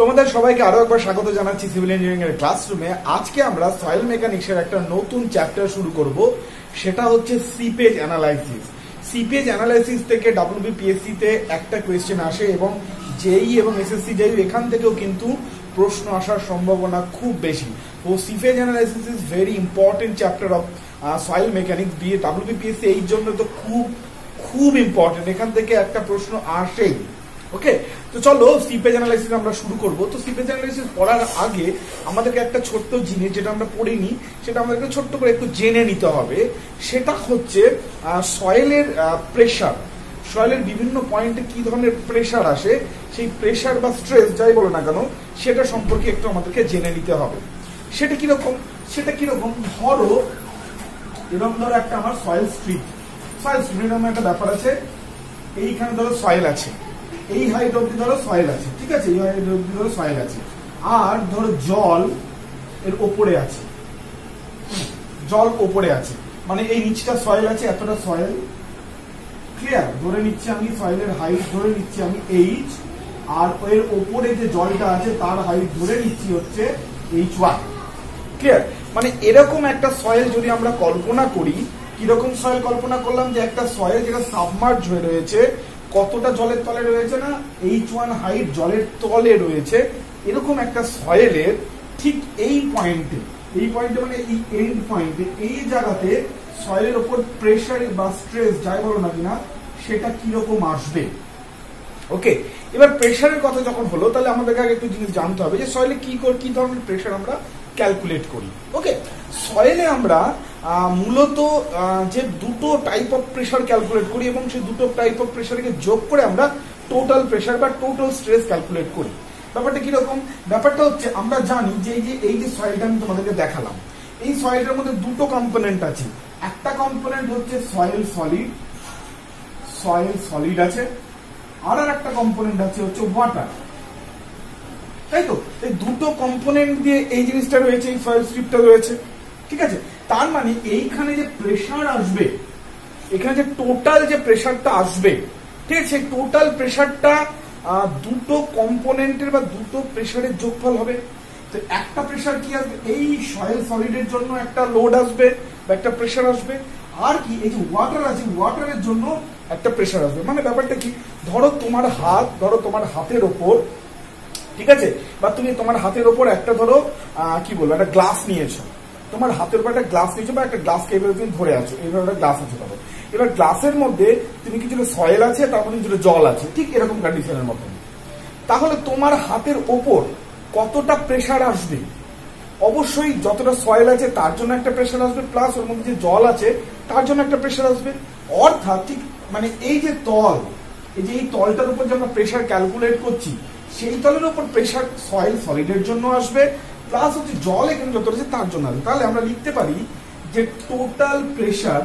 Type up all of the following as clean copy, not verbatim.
তোমাদের সবাইকে আরো একবার স্বাগত জানাচ্ছি সিভিল ইঞ্জিনিয়ারিং এর ক্লাসরুমে। আজকে আমরা সয়েল মেকানিক্সের একটা নতুন চ্যাপ্টার শুরু করব, সেটা হচ্ছে সিপেজ অ্যানালাইসিস। সিপেজ অ্যানালাইসিস থেকে ডাব্লিউবিপিএসসি তে একটা কোয়েশ্চেন আসে এবং জেই এবং এসএসসি জেই এখান থেকেও কিন্তু প্রশ্ন আসার সম্ভাবনা খুব বেশি। তো seepage analysis is very important chapter of soil mechanics. BA WBPSC এই জন্য তো খুব ইম্পর্টেন্ট, এখান থেকে একটা প্রশ্ন আসেই। ওকে, তো চলো সিপেজ অ্যানালাইসিস আমরা শুরু করব। তো সিপেজ অ্যানালাইসিস পড়ার আগে আমাদেরকে একটা ছোট্ট জিনিস যেটা আমরা পড়িনি সেটা আমাদেরকে ছোট্ট করে একটু জেনে নিতে হবে। সেটা হচ্ছে সয়েলের প্রেসার। সয়েলের বিভিন্ন পয়েন্টে কি ধরনের প্রেসার আসে, সেই প্রেসার বা স্ট্রেস যাই বলো না কেন সেটা সম্পর্কে একটু আমাদেরকে জেনে নিতে হবে। সেটা কিরকম ধরো এরকম ধরো একটা আমার সয়েল স্ট্রিপ এরকম একটা ব্যাপার আছে। এইখানে ধরো সয়েল আছে, এই হাইট অব্দি ধরো সয়েল আছে, ঠিক আছে, এই হাইট অব্দি ধরো সয়েল আছে, আর ধরো জল এর ওপরে আছে, জল ওপরে আছে, মানে এই নিচটা সয়েল আছে, এতটা সয়েল। ক্লিয়ার? ধরে নিচ্ছি আমি সয়েলের হাইট ধরে নিচ্ছি আমি এইচ, আর এর ওপরে যে জলটা আছে তার হাইট ধরে নিচ্ছি হচ্ছে H1। ক্লিয়ার? মানে এরকম একটা সয়েল যদি আমরা কল্পনা করি, কিরকম সয়েল কল্পনা করলাম, যে একটা সয়েল যেটা সাবমার্জ হয়ে রয়েছে, কতটা জলের তলে রয়েছে না, H1 হাইট জলের তলে রয়েছে। এরকম একটা সয়েলের ঠিক এই পয়েন্টে মানে এই এন্ড পয়েন্টে, এই জায়গাতে সয়েলের উপর প্রেসার বা স্ট্রেস যাই বলো না কিনা সেটা কিরকম আসবে। ওকে, এবার প্রেসারের কথা যখন হলো তাহলে আমাদেরকে আগে একটু জিনিস জানতে হবে যে সয়েলে কি ধরনের প্রেসার আমরা ক্যালকুলেট করি। ওকে, সয়েলে আমরা মূলত যে দুটো টাইপ অফ প্রেসার ক্যালকুলেট করি এবং সেই দুটো টাইপ অফ প্রেসারকে যোগ করে আমরা টোটাল প্রেসার বা টোটাল স্ট্রেস ক্যালকুলেট করি। ব্যাপারটা কিরকম? ব্যাপারটা হচ্ছে আমরা জানি যে এই যে সয়েলটা আমি তোমাদেরকে দেখালাম, এই সয়েলটার মধ্যে দুটো কম্পোনেন্ট আছে। একটা কম্পোনেন্ট হচ্ছে সয়েল সলিড আছে, আর একটা কম্পোনেন্ট আছে হচ্ছে ওয়াটার, তাই তো? এই দুটো কম্পোনেন্ট দিয়ে এই জিনিসটা রয়েছে, এই সয়েল স্ট্রিপটা রয়েছে, ঠিক আছে। তার মানে এইখানে যে প্রেসার আসবে, এখানে যে টোটাল যে প্রেসারটা আসবে, ঠিক আছে, সেই টোটাল প্রেসারটা দুটো কম্পোনেন্টের বা দুটো প্রেসারের যোগফল হবে। তো একটা প্রেসার কি আসবে, এই সয়েল সলিডের জন্য একটা লোড আসবে বা একটা প্রেসার আসবে, আর কি এই যে ওয়াটার আছে, ওয়াটারের জন্য একটা প্রেসার আসবে। মানে ব্যাপারটা কি, ধরো তোমার হাতের ওপর, ঠিক আছে, বা তুমি তোমার হাতের ওপর একটা ধরো কি বলবো একটা গ্লাস নিয়েছো, তোমার হাতের উপর একটা গ্লাস নিয়েছো বা একটা গ্লাসকে এইভাবে তুমি ধরে আছো, এইভাবে একটা গ্লাস আছে ধরো। এবার গ্লাসের মধ্যে তুমি কিছুটা সয়েল আছে, তার মধ্যে কিছুটা জল আছে, ঠিক এরকম কন্ডিশনের মতন। তাহলে তোমার হাতের ওপর কতটা প্রেসার আসবে? অবশ্যই যতটা সয়েল আছে তার জন্য একটা প্রেসার আসবে, প্লাস ওর মধ্যে যে জল আছে তার জন্য একটা প্রেসার আসবে। অর্থাৎ ঠিক মানে এই যে এই তলটার উপর যে আমরা প্রেসার ক্যালকুলেট করছি, সেই তলের উপর প্রেসার সয়েল সলিডের জন্য আসবে, প্লাস হচ্ছে জল এখানে যত রয়েছে তার জন্য আসবে। তাহলে আমরা লিখতে পারি যে টোটাল প্রেসার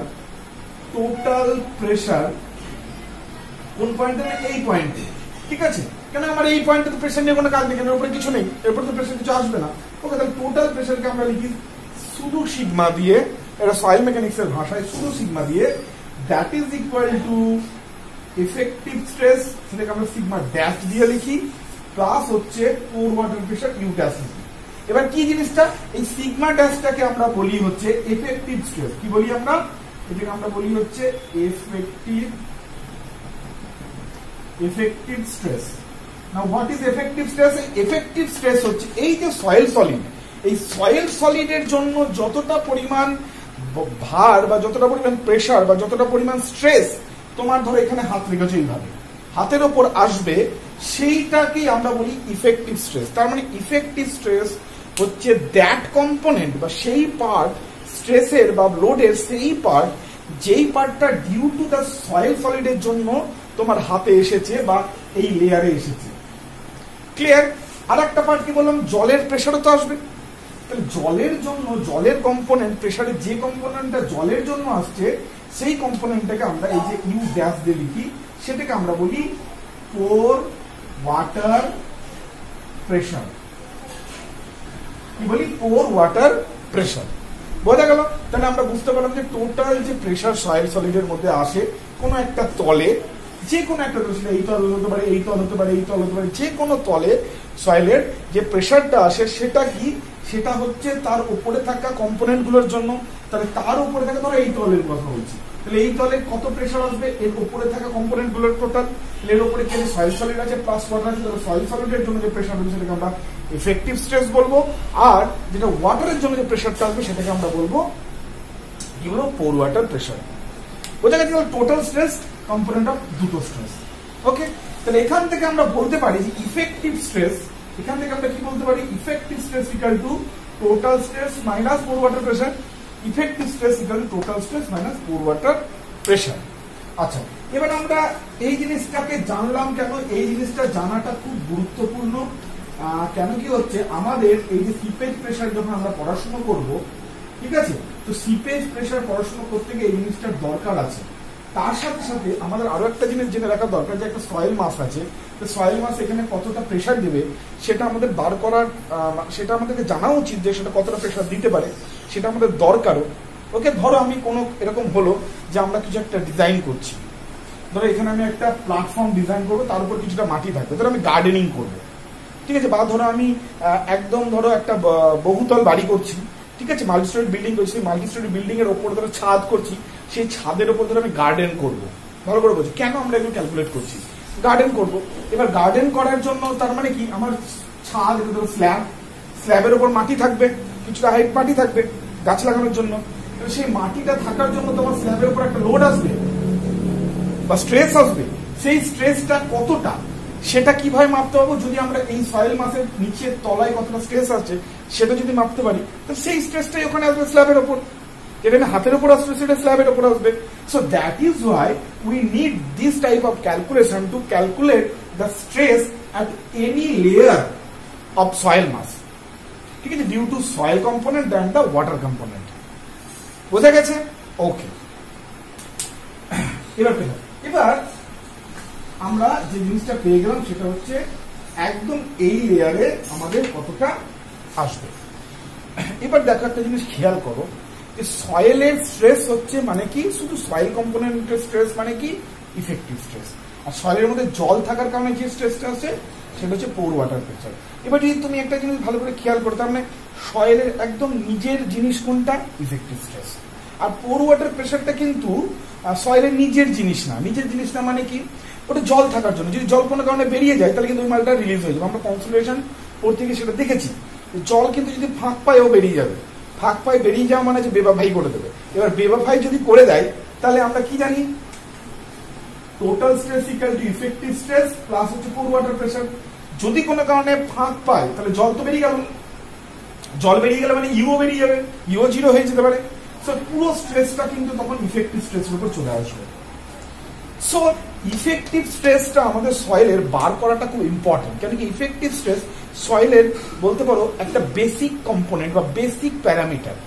কোন পয়েন্টে? এই পয়েন্টে, ঠিক আছে। কেন আমার এই পয়েন্টে তো প্রেসার নিয়ে কোনো কাজ নেই, কেন উপরে কিছু নেই, এরপর তো প্রেসার কিছু আসবে না। ওকে, তাহলে টোটাল প্রেসারকে আমরা লিখি শুধু সিগমা দিয়ে, এটা সয়েল মেকানিক্স এর ভাষায় শুধু সিগমা দিয়ে, that is equal two effective stress, সেটাকে আমরা সিগমা ড্যাশ দিয়ে লিখি, প্লাস হচ্ছে পোর ওয়াটার প্রেসার ইউ ড্যাশ লিখি। এবার কি জিনিসটা, এই সিগমা ড্যাশটাকে আমরা বলি হচ্ছে এফেক্টিভ স্ট্রেস। কি বলি আমরা? এটাকে আমরা বলি হচ্ছে effective stress. Now what is effective stress? Effective stress হচ্ছে এই যে সয়েল সলিড, এই সয়েল সলিডের জন্য যতটা পরিমাণ ভার বা যতটা পরিমাণ প্রেসার বা যতটা পরিমাণ স্ট্রেস তোমার ধরো এখানে হাত রেখেছো, এইভাবে হাতের ওপর আসবে, সেইটাকেই আমরা বলি ইফেক্টিভ স্ট্রেস। তার মানে ইফেক্টিভ স্ট্রেস হচ্ছে দ্যাট কম্পোনেন্ট বা সেই পার্ট স্ট্রেসের বা লোডের, সেই পার্ট যেই পার্টটা ডিউ টু দ্য সয়েল সলিডের জন্য তোমার হাতে এসেছে বা এই লেয়ারে এসেছে। ক্লিয়ার? আর একটা পার্ট কি বললাম, জলের প্রেসারও তো আসবে। তাহলে জলের জন্য জলের কম্পোনেন্ট, প্রেসারের যে কম্পোনেন্টটা জলের জন্য আসছে, সেই কম্পোনেন্টটাকে আমরা এই যে ইউ ড্যাশ দিয়ে লিখি, সেটাকে আমরা বলি পোর ওয়াটার প্রেসার। কি বলি? পোর ওয়াটার প্রেসার। বোঝা গেল? তাহলে আমরা বুঝতে পারলাম যে টোটাল যে প্রেসার সয়েল সলিডের মধ্যে আসে কোনো একটা তলে, যে কোনো একটা তল, সেটা এই তল হতে পারে, এই তল হতে পারে, এই তল হতে পারে, যে কোনো তলে সয়েলের যে প্রেশারটা আসে সেটা কি, সেটা হচ্ছে তার উপরে থাকা কম্পোনেন্ট গুলোর জন্য। তাহলে তার উপরে থাকা, ধরো এই তলের কথা বলছি, তাহলে এই তলে কত প্রেশার আসবে, এর উপরে থাকা কম্পোনেন্ট গুলোর টোটাল। এর উপরে কি সয়েল সলিড আছে প্লাস ওয়াটার আছে, তাহলে সয়েল সলিডের জন্য যে প্রেশার হবে সেটাকে আমরা ইফেক্টিভ স্ট্রেস বলবো, আর যেটা ওয়াটারের জন্য যে প্রেশারটা আসবে সেটাকে আমরা বলবো কি বলবো, পোর ওয়াটার প্রেশার। বোঝা গেছে টোটাল স্ট্রেস কম্পোনেন্ট অফ দুটো স্ট্রেস। ওকে, তাহলে এখান থেকে আমরা বলতে পারি যে ইফেক্টিভ স্ট্রেস, এখান থেকে আমরা কি বলতে পারি, effective stress equal two total stress minus pore water pressure. Effective stress equal two total stress minus pore water pressure. আচ্ছা, এবার আমরা এই জিনিসটাকে জানলাম কেন, এই জিনিসটা জানাটা খুব গুরুত্বপূর্ণ। কেন কি হচ্ছে, আমাদের এই যে সিপেজ প্রেশার যখন আমরা পড়াশোনা করব, ঠিক আছে, তো সিপেজ প্রেশার পড়াশোনা করতে গিয়ে এই জিনিসটার দরকার আছে। তার সাথে সাথে আমাদের আরো একটা জিনিস জেনে রাখা দরকার, যে একটা সয়েল মাস আছে, তো সয়েল মাস এখানে কতটা প্রেশার দেবে সেটা আমাদের বার করার, সেটা আমাদেরকে জানা উচিত যে সেটা কতটা প্রেশার দিতে পারে, সেটা আমাদের দরকারও। ওকে, ধরো আমি কোনো এরকম হলো যে আমরা কিছু একটা ডিজাইন করছি, ধরো এখানে আমি একটা প্ল্যাটফর্ম ডিজাইন করবো, তার উপর কিছুটা মাটি থাকবে, ধরো আমি গার্ডেনিং করবো, ঠিক আছে, বা ধরো আমি একদম ধরো একটা বহুতল বাড়ি করছি, ঠিক আছে, মাল্টি স্টোরি বিল্ডিং করছি, মাল্টি স্টোরি বিল্ডিং এর ওপর ধরো ছাদ করছি, সেই ছাদের ওপর ধরো আমি গার্ডেন করবো। ভালো করে বলছি, কেন আমরা এগুলো ক্যালকুলেট করছি, গার্ডেন করব। এবার গার্ডেন করার জন্য তার মানে কি, আমার ছাদ, ধরো স্ল্যাব, স্ল্যাবের ওপর মাটি থাকবে, কিছুটা হাইট মাটি থাকবে গাছ লাগানোর জন্য। সেই মাটিটা থাকার জন্য তোমার স্ল্যাবের উপর একটা লোড আসবে বা স্ট্রেস আসবে, সেই স্ট্রেসটা কতটা সেটা কিভাবে মাপতে পারবো, যদি আমরা এই সয়েল মাসের নিচের তলায় কতটা স্ট্রেস আছে সেটা যদি মাপতে পারি, তো সেই স্ট্রেসটাই ওখানে আসবে স্ল্যাবের ওপর, যেটা হাতের উপর আসবে সেটা স্ল্যাবের উপর আসবে। So that is why we need this type of calculation to calculate the stress at any layer of soil mass, ঠিক আছে, due to soil component then the water component. বোঝা গেছে? ওকে, এবার আমরা যে জিনিসটা পেয়ে গেলাম সেটা হচ্ছে একদম এই লেয়ারে আমাদের কতটা আসবে। এবার দেখো একটা জিনিস খেয়াল করো, যে সয়েলের স্ট্রেস হচ্ছে মানে কি, শুধু সয়েল কম্পোনেন্টের স্ট্রেস মানে কি, ইফেক্টিভ স্ট্রেস। আর সয়েলের মধ্যে জল থাকার কারণে যে স্ট্রেসটা আছে সেটা হচ্ছে পোর ওয়াটার প্রেশার। এবার যদি তুমি একটা জিনিস ভালো করে খেয়াল করো, তার মানে সয়েলের একদম নিজের জিনিস কোনটা, ইফেক্টিভ স্ট্রেস। আর পোর ওয়াটার প্রেশারটা কিন্তু সয়েলের নিজের জিনিস না। নিজের জিনিস না মানে কি, ওটা জল থাকার জন্য, যদি জল কোনো কারণে বেরিয়ে যায় তাহলে কিন্তু ওই মালটা রিলিজ হয়ে যাবে। আমরা কনসেন্ট্রেশন পড়তে গিয়ে সেটা দেখেছি, জল কিন্তু যদি ফাঁক পায় ও বেরিয়ে যাবে, ফাঁক পায় বেরিয়ে যাওয়া মানে যে বেবাফাই করে দেবে। এবার বেবাফাই যদি করে দেয় তাহলে আমরা কি জানি, total stress equal two effective stress plus হচ্ছে পোর ওয়াটার প্রেশার। যদি কোনো কারণে ফাঁক পায় তাহলে জল তো বেরিয়ে গেল, জল বেরিয়ে গেলে মানে ইউ বেরিয়ে যাবে, ইউ জিরো হয়ে যেতে পারে। সো পুরো স্ট্রেসটা কিন্তু তখন ইফেক্টিভ স্ট্রেসের উপর চলে আসবে। সো ইফেক্টিভ স্ট্রেসটা আমাদের সয়েলের বার করাটা খুব ইম্পর্টেন্ট, কেন কি ইফেক্টিভ স্ট্রেস সয়েলের বলতে পারো একটা বেসিক কম্পোনেন্ট বা বেসিক প্যারামিটার।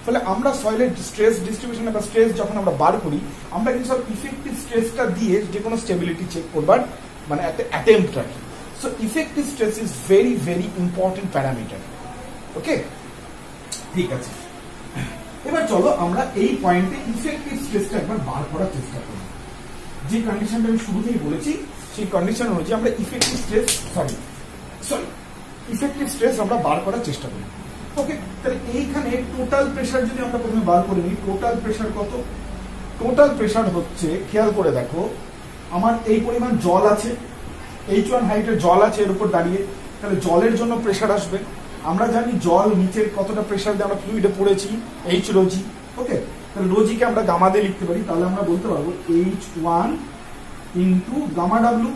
ফলে আমরা সয়েলের স্ট্রেস ডিস্ট্রিবিউশন বা স্ট্রেস যখন আমরা বার করি, আমরা কিন্তু সব ইফেক্টিভ স্ট্রেসটা দিয়ে যে কোনো স্টেবিলিটি চেক করবার মানে একটা অ্যাটেম্প্ট রাখি। So effective stress is very very important parameter. Okay, ঠিক আছে, এবার চলো আমরা এই পয়েন্টে ইফেক্টিভ স্ট্রেসটা একবার বার করার চেষ্টা করি। যে কন্ডিশনটা আমি শুরুতেই বলেছি সেই কন্ডিশন অনুযায়ী আমরা ইফেক্টিভ স্ট্রেস আমরা বার করার চেষ্টা করি। ওকে, তাহলে এইখানে টোটাল প্রেশার যদি আমরা প্রথমে বার করে নিই, টোটাল প্রেশার কত, টোটাল প্রেশার হচ্ছে, খেয়াল করে দেখো, আমার এই পরিমাণ জল আছে, H1 হাইটের জল আছে এর উপর দাঁড়িয়ে, তাহলে জলের জন্য প্রেশার আসবে। আমরা জানি জল নিচের কতটা প্রেশার দিয়ে আমরা ফ্লুইডে পড়েছি, H rho g। ওকে, তাহলে রো জিকে আমরা গামা দিয়ে লিখতে পারি, তাহলে আমরা বলতে পারবো H1 ইন্টু গামা ডাব্লু।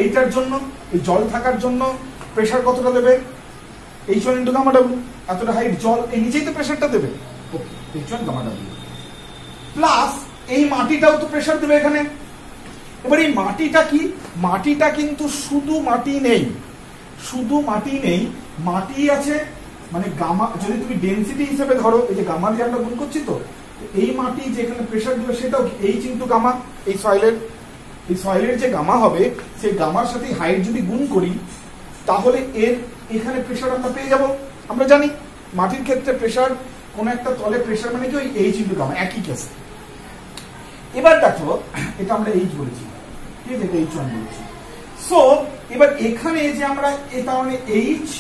এইটার জন্য, এই জল থাকার জন্য প্রেশার কতটা দেবে, H1 ইন্টু গামা ডাব্লু, এতটা হাইট জল, এই নিচেই তো প্রেশারটা দেবে, ওকে, H1 গামা ডাব্লু প্লাস এই মাটিটাও তো প্রেশার দেবে এখানে। এবার এই মাটিটা কি, মাটিটা কিন্তু শুধু মাটি নেই, শুধু মাটি নেই, মাটি আছে মানে গামা, যদি তুমি ডেনসিটি হিসেবে ধরো, এই যে গামা দিয়ে আমরা গুণ করছি, তো এই মাটি যেখানে প্রেশার দেবে সেটাও H ইন্টু গামা। এই সয়েলের যে গামা হবে সেই গামার সাথে হাইট যদি গুণ করি তাহলে এর এখানে প্রেশার আমরা পেয়ে যাব। আমরা জানি মাটির ক্ষেত্রে প্রেশার, কোন একটা তলে প্রেশার মানে কি ওই H ইন্টু গামা, একই কেস। এবার দেখো, এটা আমরা H বলেছি, ঠিক আছে, এটা H1 বলছি। সো এবার এখানে যে আমরা এটা মানে H,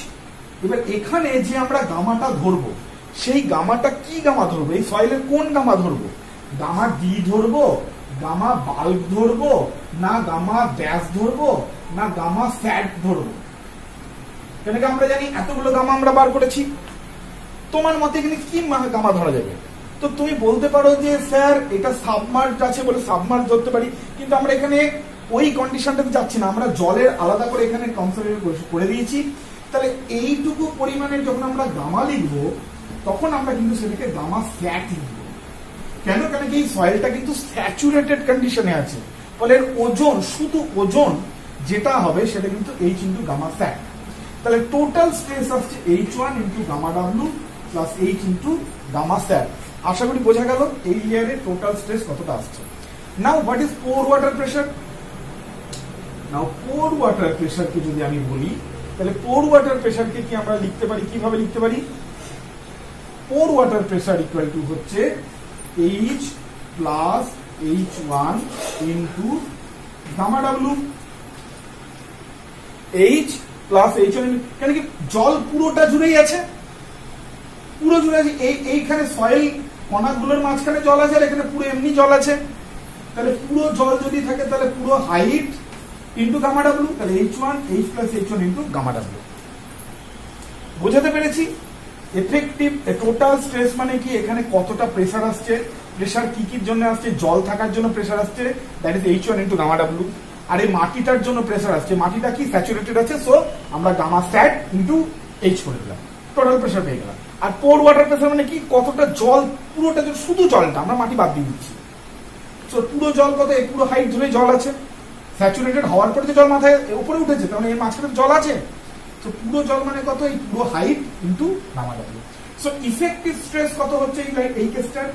এবার এখানে যে আমরা গামাটা ধরবো সেই গামাটা কি গামা ধরবো, এই সয়েলের কোন গামা ধরবো, গামা ডি ধরবো, গামা বাল্ব ধরবো, না গামা ব্যাস ধরবো, না গামা স্যাট ধরবো? কেন কি আমরা জানি এতগুলো গামা আমরা বার করেছি, তোমার মতে এখানে কি গামা ধরা যাবে? তো তুমি বলতে পারো যে স্যার এটা সাবমার্জ আছে বলে সাবমার্জ ধরতে পারি, কিন্তু আমরা এখানে ওই কন্ডিশনটাতে যাচ্ছি না, আমরা জলের আলাদা করে এখানে কনসিডার করে দিয়েছি। তাহলে এইটুকু পরিমাণের যখন আমরা গামা লিখবো তখন আমরা কিন্তু সেটাকে গামা স্যাট লিখবো। কেন? কেন কি এই সয়েলটা কিন্তু স্যাচুরেটেড কন্ডিশনে আছে, ফলে ওজন, শুধু ওজন যেটা হবে সেটা কিন্তু H ইন্টু গামা স্যাট। তাহলে টোটাল স্ট্রেস আসছে H1 into gamma W plus H into gamma sat. আশা করি বোঝা গেল এই লেয়ারে টোটাল স্ট্রেস কতটা আসছে। Now what is pore water pressure? Now pore water প্রেশারকে যদি আমি বলি, তাহলে পোর ওয়াটার প্রেশারকে কি আমরা লিখতে পারি, কিভাবে লিখতে পারি? Pore water pressure equal to হচ্ছে H plus H1 into gamma W. H plus H1, কেন কি জল পুরোটা জুড়েই আছে, পুরো জুড়ে আছে। এইখানে সয়েল কণাগুলোর মাঝখানে জল আছে, আর এখানে পুরো এমনি জল আছে। তাহলে পুরো জল যদি থাকে তাহলে পুরো হাইট ইন্টু গামা ডাব্লু, তাহলে H1 H plus H1 into gamma W. বোঝাতে পেরেছি? এফেক্টিভ টোটাল স্ট্রেস মানে কি, এখানে কতটা প্রেসার আসছে, প্রেসার কি কি জন্য আসছে, জল থাকার জন্য প্রেসার আসছে, that is H1 into gamma W. আর এই মাটিটার জন্য প্রেসার আসছে, মাটিটা কি স্যাচুরেটেড আছে, সো আমরা গামা স্যাট ইন্টু H করে দিলাম, টোটাল প্রেসার পেয়ে গেলাম। আর পোর ওয়াটার প্রেসার মানে কি, কতটা জল, পুরোটা শুধু জলটা, আমরা মাটি বাদ দিয়ে দিচ্ছি। সো পুরো জল কত, এই পুরো হাইট ধরে জল আছে, স্যাচুরেটেড হওয়ার পরে যে জল মাথায় উপরে উঠেছে, তার মানে এর মাঝখানে জল আছে। তো পুরো জল মানে কত, এই পুরো height into gamma W. So effective stress কত হচ্ছে এই কেসটার?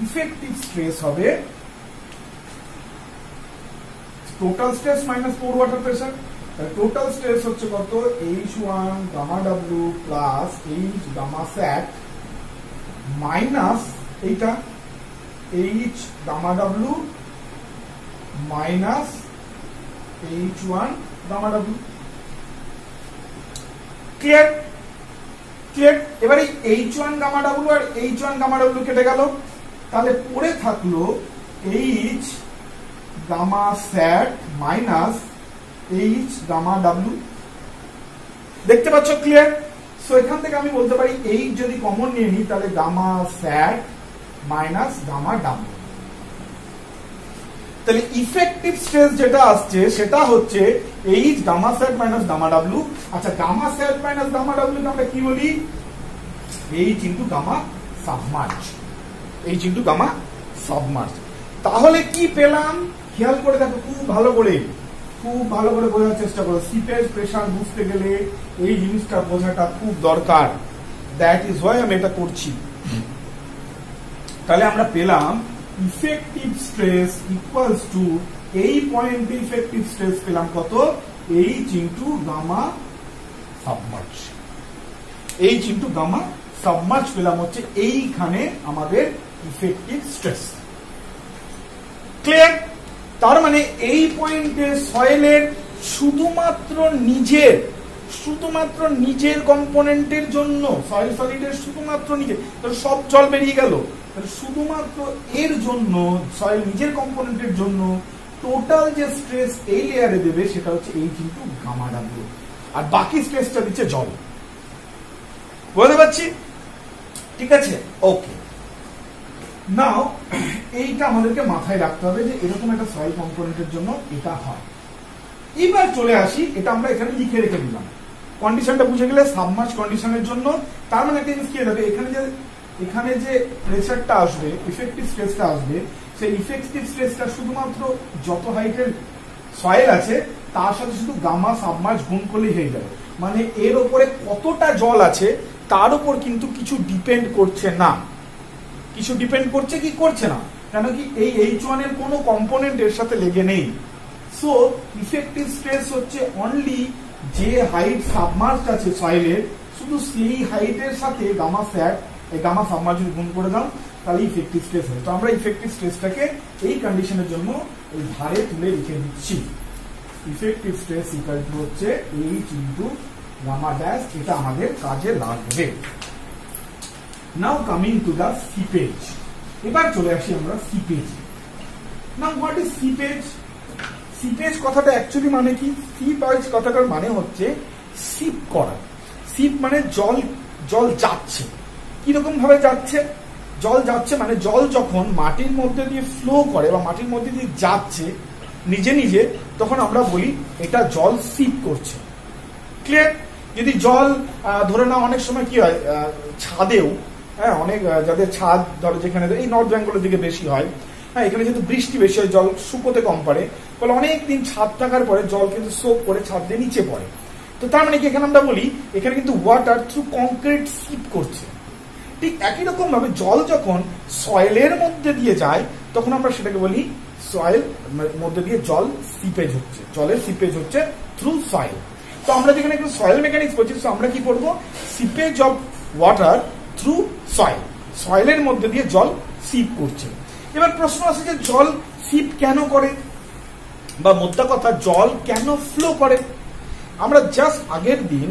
ইফেক্টিভ স্ট্রেস হবে total stress minus pore water pressure. Total stress হচ্ছে কত, H1 gamma W plus H gamma sat minus এইটা H gamma W minus H1 gamma W. Clear? Clear? এবারে H1 gamma W আর H1 গামা ডাব্লু কেটে গেল, তাহলে পড়ে থাকলো H gamma sat minus H gamma W. দেখতে পাচ্ছ? ক্লিয়ার? সো এখান থেকে আমি বলতে পারি H যদি কমন নিয়ে নিই তাহলে gamma sat minus gamma W. তাহলে ইফেক্টিভ স্ট্রেস যেটা আসছে সেটা হচ্ছে H gamma sat minus gamma W. আচ্ছা, gamma sat minus gamma W আমরা কি বলি? H into gamma submerge, H into gamma submerge. তাহলে কি পেলাম খেয়াল করে দেখো, খুব ভালো করে বোঝার চেষ্টা করো। সিপেজ প্রেসার বুঝতে গেলে এই জিনিসটা বোঝাটা খুব দরকার, দ্যাট ইজ ওয়াই আমি এটা করছি। তাহলে আমরা পেলাম ইফেক্টিভ স্ট্রেস ইকুয়ালস টু, এই পয়েন্টে ইফেক্টিভ স্ট্রেস পেলাম কত, H into gamma submerge. H into gamma submerge পেলাম হচ্ছে এইখানে আমাদের ইফেক্টিভ স্ট্রেস। ক্লিয়ার? তার মানে এই পয়েন্টে সয়েলের শুধুমাত্র নিজের কম্পোনেন্টের জন্য, সয়েল সলিডের শুধুমাত্র নিজের, সব জল বেরিয়ে গেল, শুধুমাত্র এর জন্য, সয়েল নিজের কম্পোনেন্টের জন্য টোটাল যে স্ট্রেস এই লেয়ারে দেবে সেটা হচ্ছে H ইন্টু গামা ডাব্লু, আর বাকি স্ট্রেসটা দিচ্ছে জল। বুঝতে পারছি? ঠিক আছে, ওকে। নাও এইটা আমাদেরকে মাথায় রাখতে হবে যে এরকম একটা সয়েল কম্পোনেন্টের জন্য এটা হয়। এবার চলে আসি, এটা আমরা এখানে লিখে রেখে দিলাম, কন্ডিশনটা বুঝে গেলে সাবমার্জ কন্ডিশনের জন্য। তার মানে একটা জিনিস কি হবে, এখানে যে প্রেসারটা আসবে, ইফেক্টিভ স্ট্রেসটা আসবে, সেই ইফেক্টিভ স্ট্রেসটা শুধুমাত্র যত হাইটের সয়েল আছে তার সাথে শুধু গামা সাবমার্জ গুণ করলেই হয়ে যাবে। মানে এর উপরে কতটা জল আছে তার উপর কিন্তু কিছু ডিপেন্ড করছে না। কিছু ডিপেন্ড করছে কি করছে না, কেন কি এই H1 এর কোনো কম্পোনেন্ট এর সাথে লেগে নেই। সো ইফেক্টিভ স্ট্রেস হচ্ছে অনলি যে হাইট সাবমার্জ আছে সয়েলের, শুধু সেই হাইটের সাথে গামা স্যাট, এই গামা সাবমার্জ গুণ করে দাও, তাহলে ইফেক্টিভ স্ট্রেস হবে। তো আমরা ইফেক্টিভ স্ট্রেসটাকে এই কন্ডিশনের জন্য এই ধারে তুলে রেখে দিচ্ছি। ইফেক্টিভ স্ট্রেস ইকুয়াল টু হচ্ছে এইচ ইন্টু গামা ড্যাশ, এটা আমাদের কাজে লাগবে। Now coming to the seepage, এবার চলে আসি আমরা seepage. Now what is seepage? Seepage কথাটা অ্যাকচুয়ালি মানে কি? সিপেজ কথাটার মানে হচ্ছে সিপ করা। সিপ মানে জল, জল যাচ্ছে। কিরকম ভাবে যাচ্ছে? জল যাচ্ছে মানে জল যখন মাটির মধ্যে দিয়ে ফ্লো করে বা মাটির মধ্যে দিয়ে যাচ্ছে নিজে নিজে, তখন আমরা বলি এটা জল সিপ করছে। ক্লিয়ার? যদি জল ধরে নাও, অনেক সময় কি হয় ছাদেও, হ্যাঁ অনেক যাদের ছাদ ধরো যেখানে এই নর্থ বেঙ্গলের দিকে বেশি হয়, হ্যাঁ এখানে যেহেতু বৃষ্টি বেশি হয় জল শুকোতে কম পারে, ফলে অনেকদিন ছাদ থাকার পরে জল কিন্তু সোক করে ছাদ দিয়ে নিচে পড়ে। তো তার মানে কি এখানে আমরা বলি এখানে কিন্তু ওয়াটার থ্রু কংক্রিট সিপ করছে। ঠিক একই রকম ভাবে জল যখন সয়েলের মধ্যে দিয়ে যায় তখন আমরা সেটাকে বলি সয়েল মধ্যে দিয়ে জল সিপেজ হচ্ছে, জলের সিপেজ হচ্ছে থ্রু সয়েল। তো আমরা যেখানে একটু সয়েল মেকানিক্স করছি, তো আমরা কি করবো? Seepage of water through soil, সয়েলের মধ্যে দিয়ে জল সিপ করছে। এবার প্রশ্ন আছে যে জল সিপ কেন করে, বা মোদ্দা কথা জল কেন ফ্লো করে? আমরা জাস্ট আগের দিন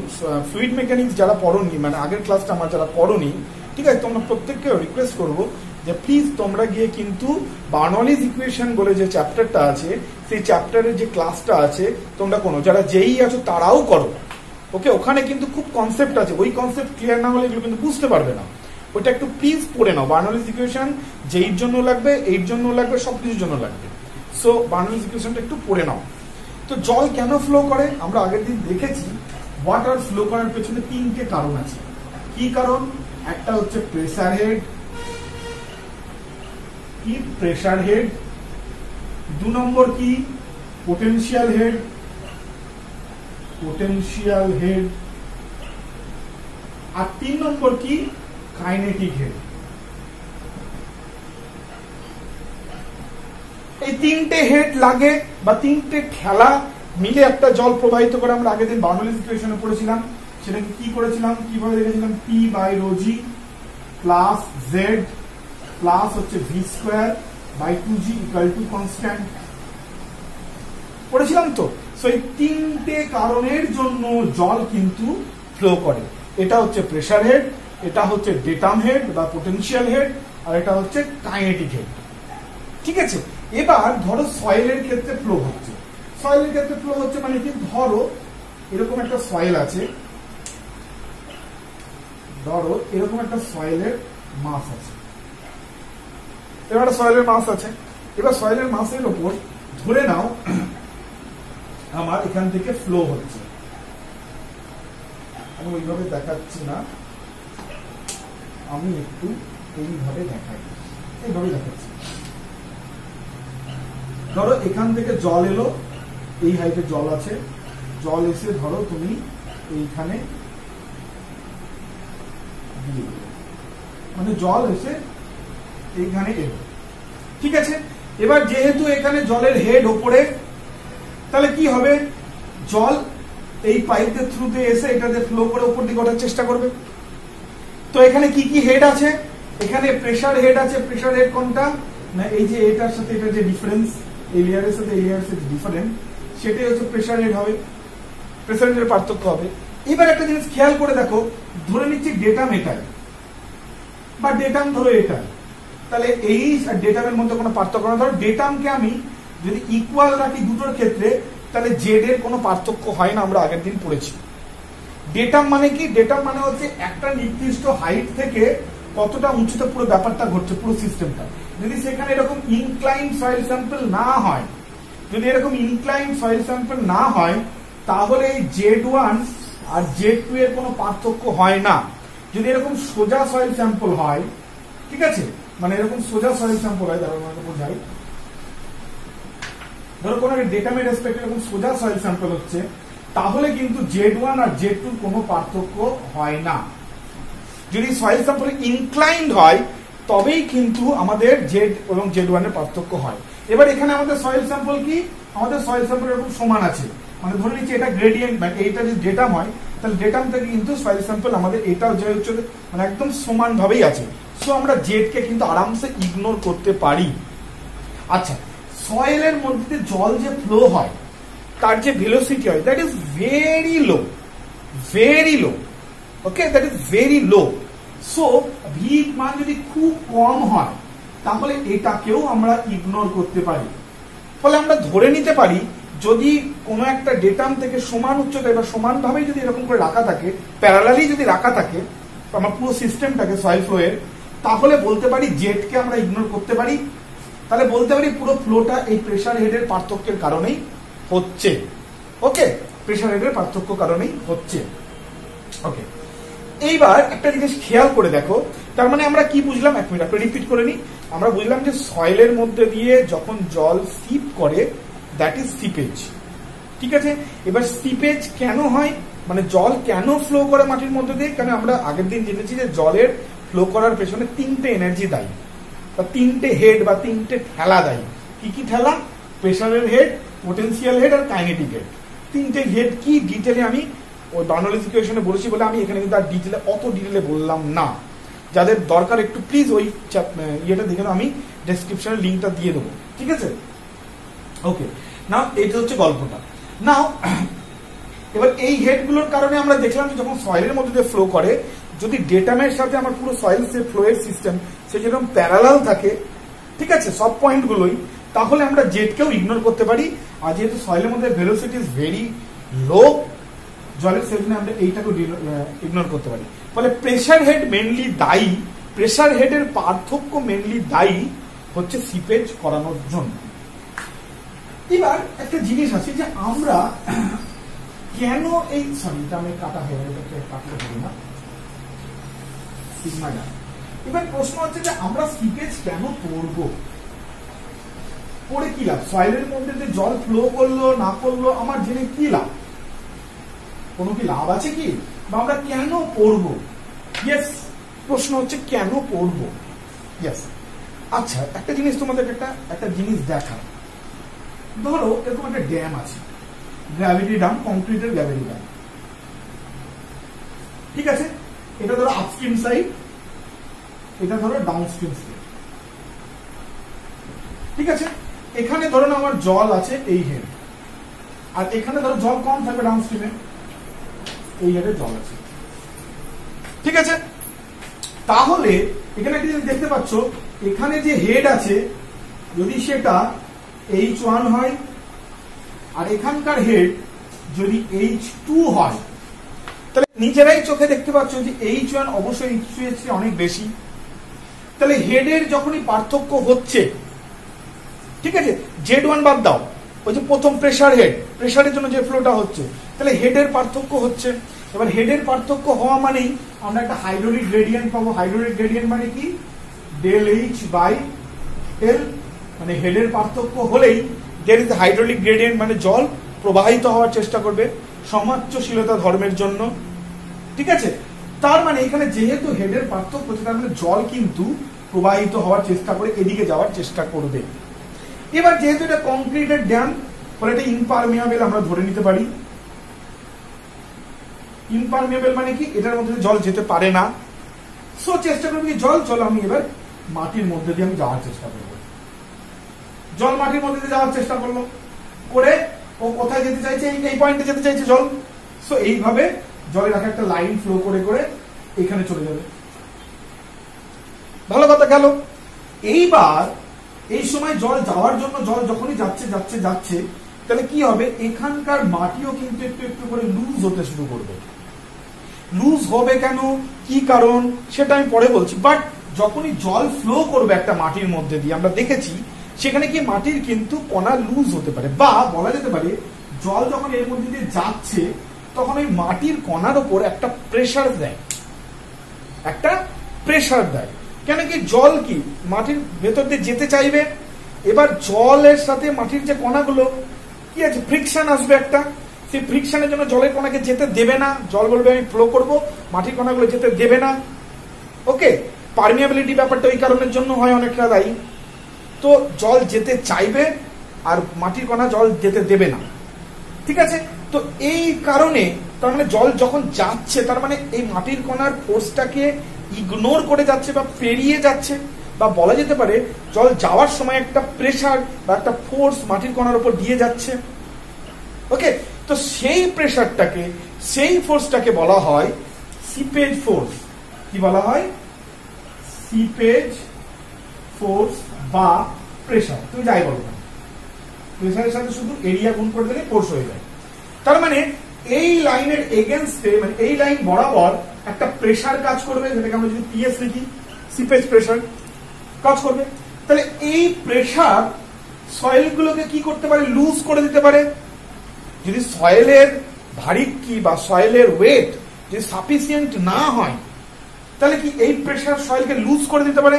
ফ্লুইড মেকানিক্স যারা পড়োনি, মানে আগের ক্লাসটা আমার যারা পড়োনি, ঠিক আছে, তোমরা প্রত্যেককে রিকোয়েস্ট করবো যে প্লিজ তোমরা গিয়ে কিন্তু বার্নওলিস ইকুয়েশন বলে যে চ্যাপ্টারটা আছে, সেই চ্যাপ্টারের যে ক্লাসটা আছে তোমরা কোনো যারা যেই আছো তারাও করো। ওকে, ওখানে কিন্তু খুব কনসেপ্ট আছে, ওই কনসেপ্ট ক্লিয়ার না হলে এগুলো কিন্তু বুঝতে পারবে না। ওইটা একটু প্লিজ পড়ে নাও। বার্নওলিস ইকুয়েশন যেইর জন্য লাগবে, এর জন্য লাগবে, সবকিছুর জন্য লাগবে। সো বার্নওলিস ইকুয়েশনটা একটু পড়ে নাও। তো জল কেন ফ্লো করে? আমরা আগের দিন দেখেছি ওয়াটার ফ্লো করার পেছনে তিনটে কারণ আছে। কি কারণ? একটা হচ্ছে প্রেসার হেড, কি প্রেসার হেড, 2 নম্বর কি পোটেনশিয়াল হেড, পোটেনশিয়াল হেড, আর 3 নম্বর কি কাইনেটিক হেড। এই তিনটে হেড লাগে বা তিনটে খেলা মিলে একটা জল প্রবাহিত করে। আমরা আগের দিন বার্নওলিস ইকুয়েশনে পড়েছিলাম, সেটাকে কি করেছিলাম, কিভাবে দেখেছিলাম? P by rho g plus Z plus হচ্ছে V square by 2g equal to constant পড়েছিলাম। তো এই তিনটে কারণের জন্য জল কিন্তু ফ্লো করে। এটা হচ্ছে প্রেসার হেড, এটা হচ্ছে ডেটাম হেড বা পোটেনশিয়াল হেড, আর এটা হচ্ছে কাইনেটিক হেড। ঠিক আছে, এবার ধরো সয়েলের ক্ষেত্রে ফ্লো হচ্ছে। সয়েলের ক্ষেত্রে ফ্লো হচ্ছে মানে কি? ধরো এরকম একটা সয়েল আছে, ধরো এরকম একটা সয়েলের মাস আছে, এবার সয়েলের মাস আছে। এবার সয়েলের মাসের উপর ধরে নাও আমার এখান থেকে ফ্লো হচ্ছে। আমি ওইভাবে দেখাচ্ছি না, আমি একটু এইভাবে দেখাই, এইভাবে দেখাচ্ছি। ধরো এখান থেকে জল এলো, এই হাইটে জল আছে, জল এসে ধরো তুমি এইখানে দিয়ে, মানে জল এসে এইখানে এলো। ঠিক আছে, এবার যেহেতু এখানে জলের হেড ওপরে, তাহলে কি হবে? জল এই পাইপের থ্রুতে এসে এটাতে ফ্লো করে উপর দিকে ওঠার চেষ্টা করবে। তো এখানে কি কি হেড আছে? এখানে প্রেসার হেড আছে। প্রেসার হেড কোনটা? না এই যে এটার সাথে এটা যে ডিফারেন্স, এই লেয়ারের সাথে এই লেয়ারের সাথে ডিফারেন্ট, সেটাই হচ্ছে প্রেসার হেড হবে, প্রেসার হেডের পার্থক্য হবে। এবার একটা জিনিস খেয়াল করে দেখো, ধরে নিচ্ছি ডেটাম এটাই বা ডেটাম ধরো এটা, তাহলে এই ডেটামের মধ্যে কোনো পার্থক্য না। ধরো ডেটামকে আমি যদি ইকুয়াল রাখি দুটোর ক্ষেত্রে, তাহলে জেড এর কোনো পার্থক্য হয় না, আমরা আগের দিন পড়েছি। ডেটাম মানে কি? ডেটাম মানে হচ্ছে একটা নির্দিষ্ট হাইট থেকে কতটা উঁচুতে পুরো ব্যাপারটা ঘটছে, পুরো সিস্টেমটা। যদি সেখানে এরকম ইনক্লাইন্ড সয়েল স্যাম্পল না হয়, যদি এরকম ইনক্লাইন্ড সয়েল স্যাম্পল না হয়, তাহলে এই Z1 আর Z2 এর কোনো পার্থক্য হয় না। যদি এরকম সোজা সয়েল স্যাম্পল হয়, ঠিক আছে, মানে এরকম সোজা সয়েল স্যাম্পল হয়, ধরো আমাকে বোঝাই, ধরো কোনো ডেটামের রেসপেক্টে এরকম সোজা সয়েল স্যাম্পল হচ্ছে, তাহলে কিন্তু Z1 আর Z2 কোনো পার্থক্য হয় না। যদি সয়েল স্যাম্পল ইনক্লাইন্ড হয় তবেই কিন্তু আমাদের জেড এবং Z1 এর পার্থক্য হয়। এবার এখানে আমাদের সয়েল স্যাম্পল কি? আমাদের সয়েল স্যাম্পল এরকম সমান আছে, মানে ধরে নিচ্ছি এটা গ্রেডিয়েন্ট, মানে এইটা যদি ডেটাম হয় তাহলে ডেটাম থেকে কিন্তু সয়েল স্যাম্পল আমাদের এটাও যে হচ্ছে মানে একদম সমান ভাবেই আছে। সো আমরা জেড কে কিন্তু আরামসে ইগনোর করতে পারি। আচ্ছা, সয়েলের মধ্যে জল যে ফ্লো হয়, তার যে ভেলোসিটি হয় that is very low, very low. Okay, that is very low. So V মান যদি খুব কম হয় তাহলে এটাকেও আমরা ইগনোর করতে পারি। ফলে আমরা ধরে নিতে পারি যদি কোনো একটা ডেটাম থেকে সমান উচ্চতায় বা সমানভাবে যদি এরকম করে রাখা থাকে, প্যারালালি যদি রাখা থাকে আমার পুরো সিস্টেমটাকে সয়েল ফ্লো এর, তাহলে বলতে পারি জেটকে আমরা ইগনোর করতে পারি। তাহলে বলতে পারি পুরো ফ্লোটা এই প্রেসার হেডের পার্থক্যের কারণেই হচ্ছে। ওকে, প্রেসার হেডের পার্থক্য কারণেই হচ্ছে। ওকে, এইবার একটা জিনিস খেয়াল করে দেখো, তার মানে আমরা কি বুঝলাম, এক মিনিট আপনি রিপিট করে নিই। আমরা বুঝলাম যে সয়েলের মধ্যে দিয়ে যখন জল সিপ করে দ্যাট ইজ সিপেজ। ঠিক আছে, এবার সিপেজ কেন হয়, মানে জল কেন ফ্লো করে মাটির মধ্যে দিয়ে? কারণ আমরা আগের দিন জেনেছি যে জলের ফ্লো করার পেছনে তিনটে এনার্জি দায়ী, বা তিনটে হেড বা তিনটে ঠেলা দায়ী। কি কি ঠেলা? প্রেসারের হেড, পোটেনশিয়াল হেড আর কাইনেটিক হেড। তিনটে হেড কি ডিটেলে আমি ওই বার্নৌলিস ইকুয়েশনে বলেছি বলে আমি এখানে কিন্তু আর ডিটেলে অত ডিটেলে বললাম না। যাদের দরকার একটু প্লিজ ওই ইয়েটা দেখে নাও, আমি ডেসক্রিপশনে লিঙ্কটা দিয়ে দেবো। ঠিক আছে, ওকে। নাও এটা হচ্ছে গল্পটা। নাও এবার এই হেডগুলোর কারণে আমরা দেখলাম যে যখন সয়েলের মধ্যে দিয়ে ফ্লো করে, যদি ডেটামের সাথে আমার পুরো সয়েল যে ফ্লো এর সিস্টেম সে যেরকম প্যারালাল থাকে, ঠিক আছে, সব পয়েন্টগুলোই, তাহলে আমরা জেটকেও ইগনোর করতে পারি। আর যেহেতু সয়েলের মধ্যে ভেলোসিটি ইজ ভেরি লো, জলের সেজন্য আমরা এইটাকেও ইগনোর করতে পারি। ফলে প্রেসার হেড মেনলি দায়ী, প্রেসার হেডের পার্থক্য মেনলি দায়ী হচ্ছে সিপেজ করানোর জন্য। এবার একটা জিনিস আছে যে আমরা কেন এই এটা আমি কাটা হয়ে গেল, কাটতে পারি না। এবার প্রশ্ন হচ্ছে যে আমরা সিপেজ কেন করবো, করে কি লাভ? সয়েলের মধ্যে যে জল ফ্লো করলো না করলো আমার জেনে কি লাভ? কোনো কি লাভ আছে কি? বা আমরা কেন পড়বো? ইয়েস, প্রশ্ন হচ্ছে কেন পড়বো। ইয়েস, আচ্ছা একটা জিনিস তোমাদের একটা জিনিস দেখা, ধরো এরকম একটা ড্যাম আছে, গ্র্যাভিটি ড্যাম, কংক্রিটের গ্র্যাভিটি ড্যাম। ঠিক আছে, এটা ধরো আপস্ট্রিম সাইড, এটা ধরো ডাউনস্ট্রিম সাইড। ঠিক আছে, এখানে ধরো না আমার জল আছে এই হেড, আর এখানে ধরো জল কম থাকবে ডাউনস্ট্রিমে, এই হেডে জল আছে। ঠিক আছে, তাহলে এখানে একটা জিনিস দেখতে পাচ্ছ, এখানে যে হেড আছে যদি সেটা H1 হয় আর এখানকার হেড যদি H2 হয়, তাহলে নিজেরাই চোখে দেখতে পাচ্ছ যে H1 অবশ্যই H2 এর চেয়ে অনেক বেশি। তাহলে হেডের যখনই পার্থক্য হচ্ছে, ঠিক আছে, Z1 বাদ দাও, ওই যে প্রথম প্রেসার হেড, প্রেসারের জন্য যে ফ্লোটা হচ্ছে, তাহলে হেডের পার্থক্য হচ্ছে। এবার হেডের পার্থক্য হওয়া মানেই আমরা একটা হাইড্রোলিক গ্রেডিয়েন্ট পাবো। হাইড্রোলিক গ্রেডিয়েন্ট মানে কি? ডেল এইচ বাই এল, মানে হেডের পার্থক্য হলেই দেয়ার ইজ হাইড্রোলিক গ্রেডিয়েন্ট, মানে জল প্রবাহিত হওয়ার চেষ্টা করবে সমাচ্যশীলতা ধর্মের জন্য। ঠিক আছে, তার মানে এখানে যেহেতু হেডের পার্থক্য হচ্ছে, তার মানে জল কিন্তু প্রবাহিত হওয়ার চেষ্টা করে, এদিকে যাওয়ার চেষ্টা করবে। এবার যেহেতু এটা কংক্রিটের ড্যাম, ফলে এটা ইমপারমিয়াবল আমরা ধরে নিতে পারি। ইমপারমিয়াবল মানে কি? এটার মধ্যে জল যেতে পারে না। সো চেষ্টা করবো জল আমি এবার মাটির মধ্যে দিয়ে আমি যাওয়ার চেষ্টা করবো। জল মাটির মধ্যে দিয়ে যাওয়ার চেষ্টা করলো, করে ও কোথায় যেতে চাইছে? এই পয়েন্টে যেতে চাইছে জল। সো এইভাবে জলের একটা লাইন ফ্লো করে করে এখানে চলে যাবে। ভালো কথা গেল। এইবার এই সময় জল যাওয়ার জন্য, জল যখনই যাচ্ছে যাচ্ছে যাচ্ছে, তাহলে কি হবে? এখানকার মাটিও কিন্তু একটু একটু করে লুজ হতে শুরু করবে। লুজ হবে কেন, কি কারণ, সেটা আমি পরে বলছি। বাট যখনই জল ফ্লো করবে একটা মাটির মধ্যে দিয়ে, আমরা দেখেছি সেখানে কি মাটির কিন্তু কণা লুজ হতে পারে, বা বলা যেতে পারে জল যখন এর মধ্যে দিয়ে যাচ্ছে তখন ওই মাটির কণার ওপর একটা প্রেসার দেয়, একটা প্রেসার দেয়। কেন কি? জল কি মাটির ভেতর দিয়ে যেতে চাইবে। এবার জলের সাথে মাটির যে কণাগুলো কি আছে, ফ্রিকশন আসবে একটা। সেই ফ্রিকশনের জন্য জলের কণাকে যেতে দেবে না। জল বলবে আমি ফ্লো করবো, মাটির কণাগুলো যেতে দেবে না। ওকে, পারমিয়াবিলিটি ব্যাপারটা ওই কারণের জন্য হয় অনেকটা দায়ী। তো জল যেতে চাইবে আর মাটির কণা জল যেতে দেবে না। ঠিক আছে, তো এই কারণে তার মানে জল যখন যাচ্ছে, তার মানে এই মাটির কণার ফোর্সটাকে ইগনোর করে যাচ্ছে বা পেরিয়ে যাচ্ছে, বা বলা যেতে পারে জল যাওয়ার সময় একটা প্রেসার বা একটা ফোর্স মাটির কণার উপর দিয়ে যাচ্ছে। ওকে, তো সেই প্রেসারটাকে, সেই ফোর্সটাকে বলা হয় সিপেজ ফোর্স। কি বলা হয়? সিপেজ ফোর্স বা প্রেসার, তুমি যাই বলো না, প্রেসারের সাথে শুধু এরিয়া গুণ করে দিলে ফোর্স হয়ে যায়। তার মানে এই লাইনের এগেনস্টে, মানে এই লাইন বরাবর একটা প্রেসার কাজ করবে, যেটাকে আমরা যদি পিএস লিখি, সিপেজ প্রেসার কাজ করবে। তাহলে এই প্রেসার সয়েল গুলোকে কি করতে পারে? লুজ করে দিতে পারে। যদি সয়েলের ভারিক্কি বা সয়েলের ওয়েট যদি সাফিসিয়েন্ট না হয়, তাহলে কি এই প্রেসার সয়েলকে লুজ করে দিতে পারে।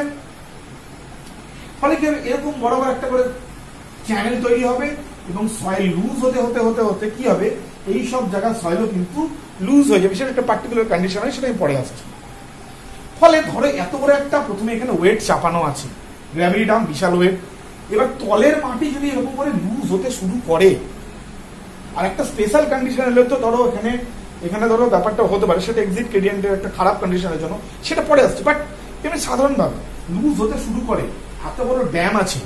ফলে কি হবে? এরকম বরাবর একটা করে চ্যানেল তৈরি হবে এবং সয়েল লুজ হতে হতে হতে হতে কি হবে? এই সব জায়গায় সয়েলও কিন্তু লুজ হয়ে যাবে। সেটা একটা পার্টিকুলার কন্ডিশন হয়, সেটা আমি পরে আসছি। ফলে ধরো এত বড় একটা, প্রথমে এখানে ওয়েট চাপানো আছে, গ্র্যাভিটি ডাম, বিশাল ওয়েট। এবার তলের মাটি যদি এরকম করে লুজ হতে শুরু করে, আর একটা স্পেশাল কন্ডিশন এলে তো ধরো এখানে ধরো ব্যাপারটা হতে পারে, সেটা এক্সিট গ্রেডিয়েন্টের একটা খারাপ কন্ডিশনের জন্য, সেটা পরে আসছে। বাট এমনি সাধারণভাবে লুজ হতে শুরু করে, এত বড় ড্যাম আছে,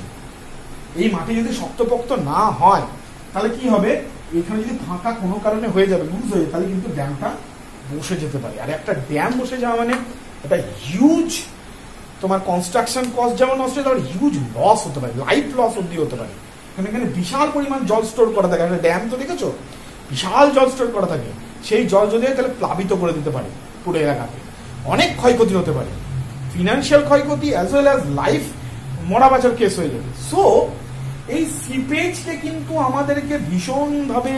এই মাটি যদি শক্তপোক্ত না হয়, তাহলে কি হবে? এখানে যদি ফাঁকা কোনো কারণে হয়ে যাবে, লুজ হয়ে, তাহলে কিন্তু ড্যামটা বসে যেতে পারে। আর একটা ড্যাম বসে যাওয়া মানে এটা হিউজ তোমার কনস্ট্রাকশন কস্ট যেমন নষ্ট হতে পারে, হিউজ লস হতে পারে, লাইফ লস অব্দি হতে পারে। এখানে বিশাল পরিমাণ জল স্টোর করা থাকে। ড্যাম তো দেখেছো, বিশাল জল স্টোর করা থাকে। সেই জল যদি তাহলে প্লাবিত করে দিতে পারে পুরো এলাকাতে, অনেক ক্ষয়ক্ষতি হতে পারে, ফিনান্সিয়াল ক্ষয়ক্ষতি অ্যাজ ওয়েল অ্যাজ লাইফ, মরা বাঁচার কেস হয়ে যাবে। সো এই সিপেজকে কিন্তু আমাদেরকে ভীষণভাবে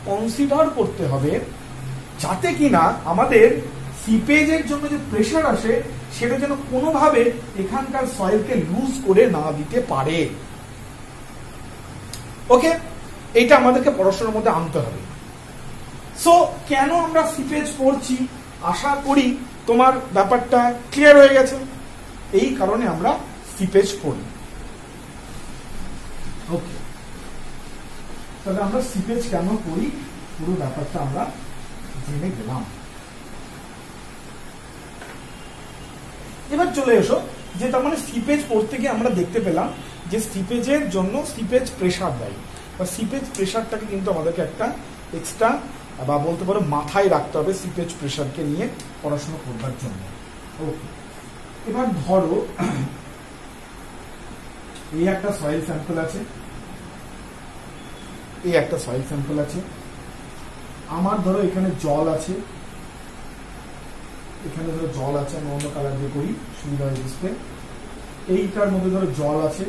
কনসিডার করতে হবে, যাতে কিনা আমাদের সিপেজের জন্য যে প্রেসার আসে, সেটা যেন কোনোভাবে এখানকার সয়েলকে লুজ করে না দিতে পারে। ওকে, এইটা আমাদেরকে পড়াশোনার মধ্যে আনতে হবে। সো কেন আমরা সিপেজ পড়ছি, আশা করি তোমার ব্যাপারটা ক্লিয়ার হয়ে গেছে। এই কারণে আমরা সিপেজ পড়ি। ওকে, তাহলে আমরা সিপেজ কেন পড়ি, পুরো ব্যাপারটা আমরা জেনে গেলাম। এবার চলে এসো যে তার মানে সিপেজ পড়তে গিয়ে আমরা দেখতে পেলাম যে সিপেজের জন্য সিপেজ প্রেসার দেয়, বা সিপেজ প্রেসারটাকে কিন্তু আমাদেরকে একটা এক্সট্রা বা বলতে পারো মাথায় রাখতে হবে সিপেজ প্রেসারকে নিয়ে পড়াশোনা করবার জন্য। ওকে, এবার ধরো এই একটা সয়েল স্যাম্পল আছে, এই একটা সয়েল স্যাম্পল আছে, আমার ধরো এখানে জল আছে, এখানে ধরো জল আছে, আমি অন্য কালার দিয়ে করি সুবিধা হয়ে বুঝতে। এইটার মধ্যে ধরো জল আছে,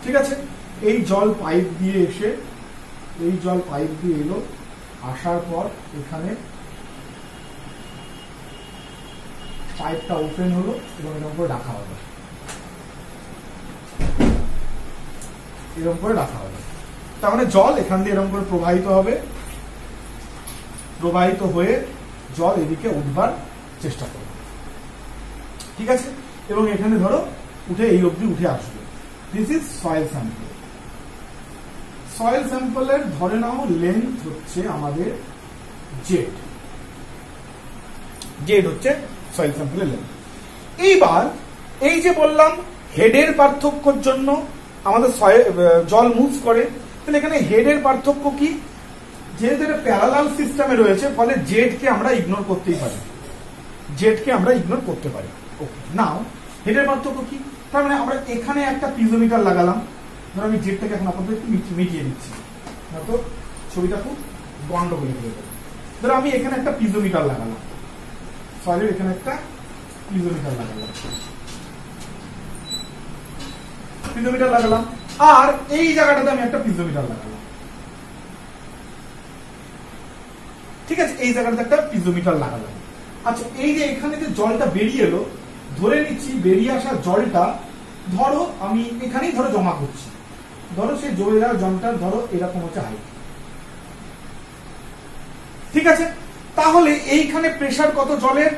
ঠিক আছে। এই জল পাইপ দিয়ে এসে, এই জল পাইপ দিয়ে এলো, আসার পর এখানে পাইপটা ওপেন হলো এবং এরকম করে রাখা হলো, এরকম করে রাখা হবে। তার মানে জল এখান দিয়ে এরকম করে প্রবাহিত হবে, প্রবাহিত হয়ে জল এদিকে উঠবার চেষ্টা করবে, ঠিক আছে। এবং এখানে ধরো উঠে এই অবধি উঠে আসবে। This is soil sample. Soil স্যাম্পলের ধরে নাও লেন্থ হচ্ছে আমাদের জেড, জেড হচ্ছে সয়েল স্যাম্পলের লেন্থ। এইবার এই যে বললাম হেডের পার্থক্যের জন্য আমাদের জল মুভ করে, তাহলে এখানে হেডের পার্থক্য কি? যেহেতু এটা প্যারালাল সিস্টেমে রয়েছে, ফলে জেড কে আমরা ইগনোর করতেই পারি, জেড কে আমরা ইগনোর করতে পারি। ওকে, নাও হেডের পার্থক্য কি? তার মানে আমরা এখানে একটা পিজোমিটার লাগালাম, ধরো আমি জেডটাকে এখন আপনাদের একটু মিটিয়ে দিচ্ছি, তো ছবিটা খুব গন্ডগোল হয়ে যাবে। ধরো আমি এখানে একটা পিজোমিটার লাগালাম, সয়েলের এখানে একটা পিজোমিটার লাগালাম, পিজোমিটার লাগালাম, আর এই জায়গাটাতে আমি একটা পিজোমিটার লাগালাম, ঠিক আছে। এই জায়গাটাতে একটা পিজোমিটার লাগালাম। আচ্ছা, এই যে এখানে যে জলটা বেরিয়ে এলো, ধরে নিচ্ছি বেরিয়ে আসা জলটা ধরো আমি এখানেই ধরো জমা করছি, ধরো সেই জমে যাওয়া জলটা ধরো এরকম হচ্ছে হাইট, ঠিক আছে। তাহলে এইখানে প্রেসার কত জলের?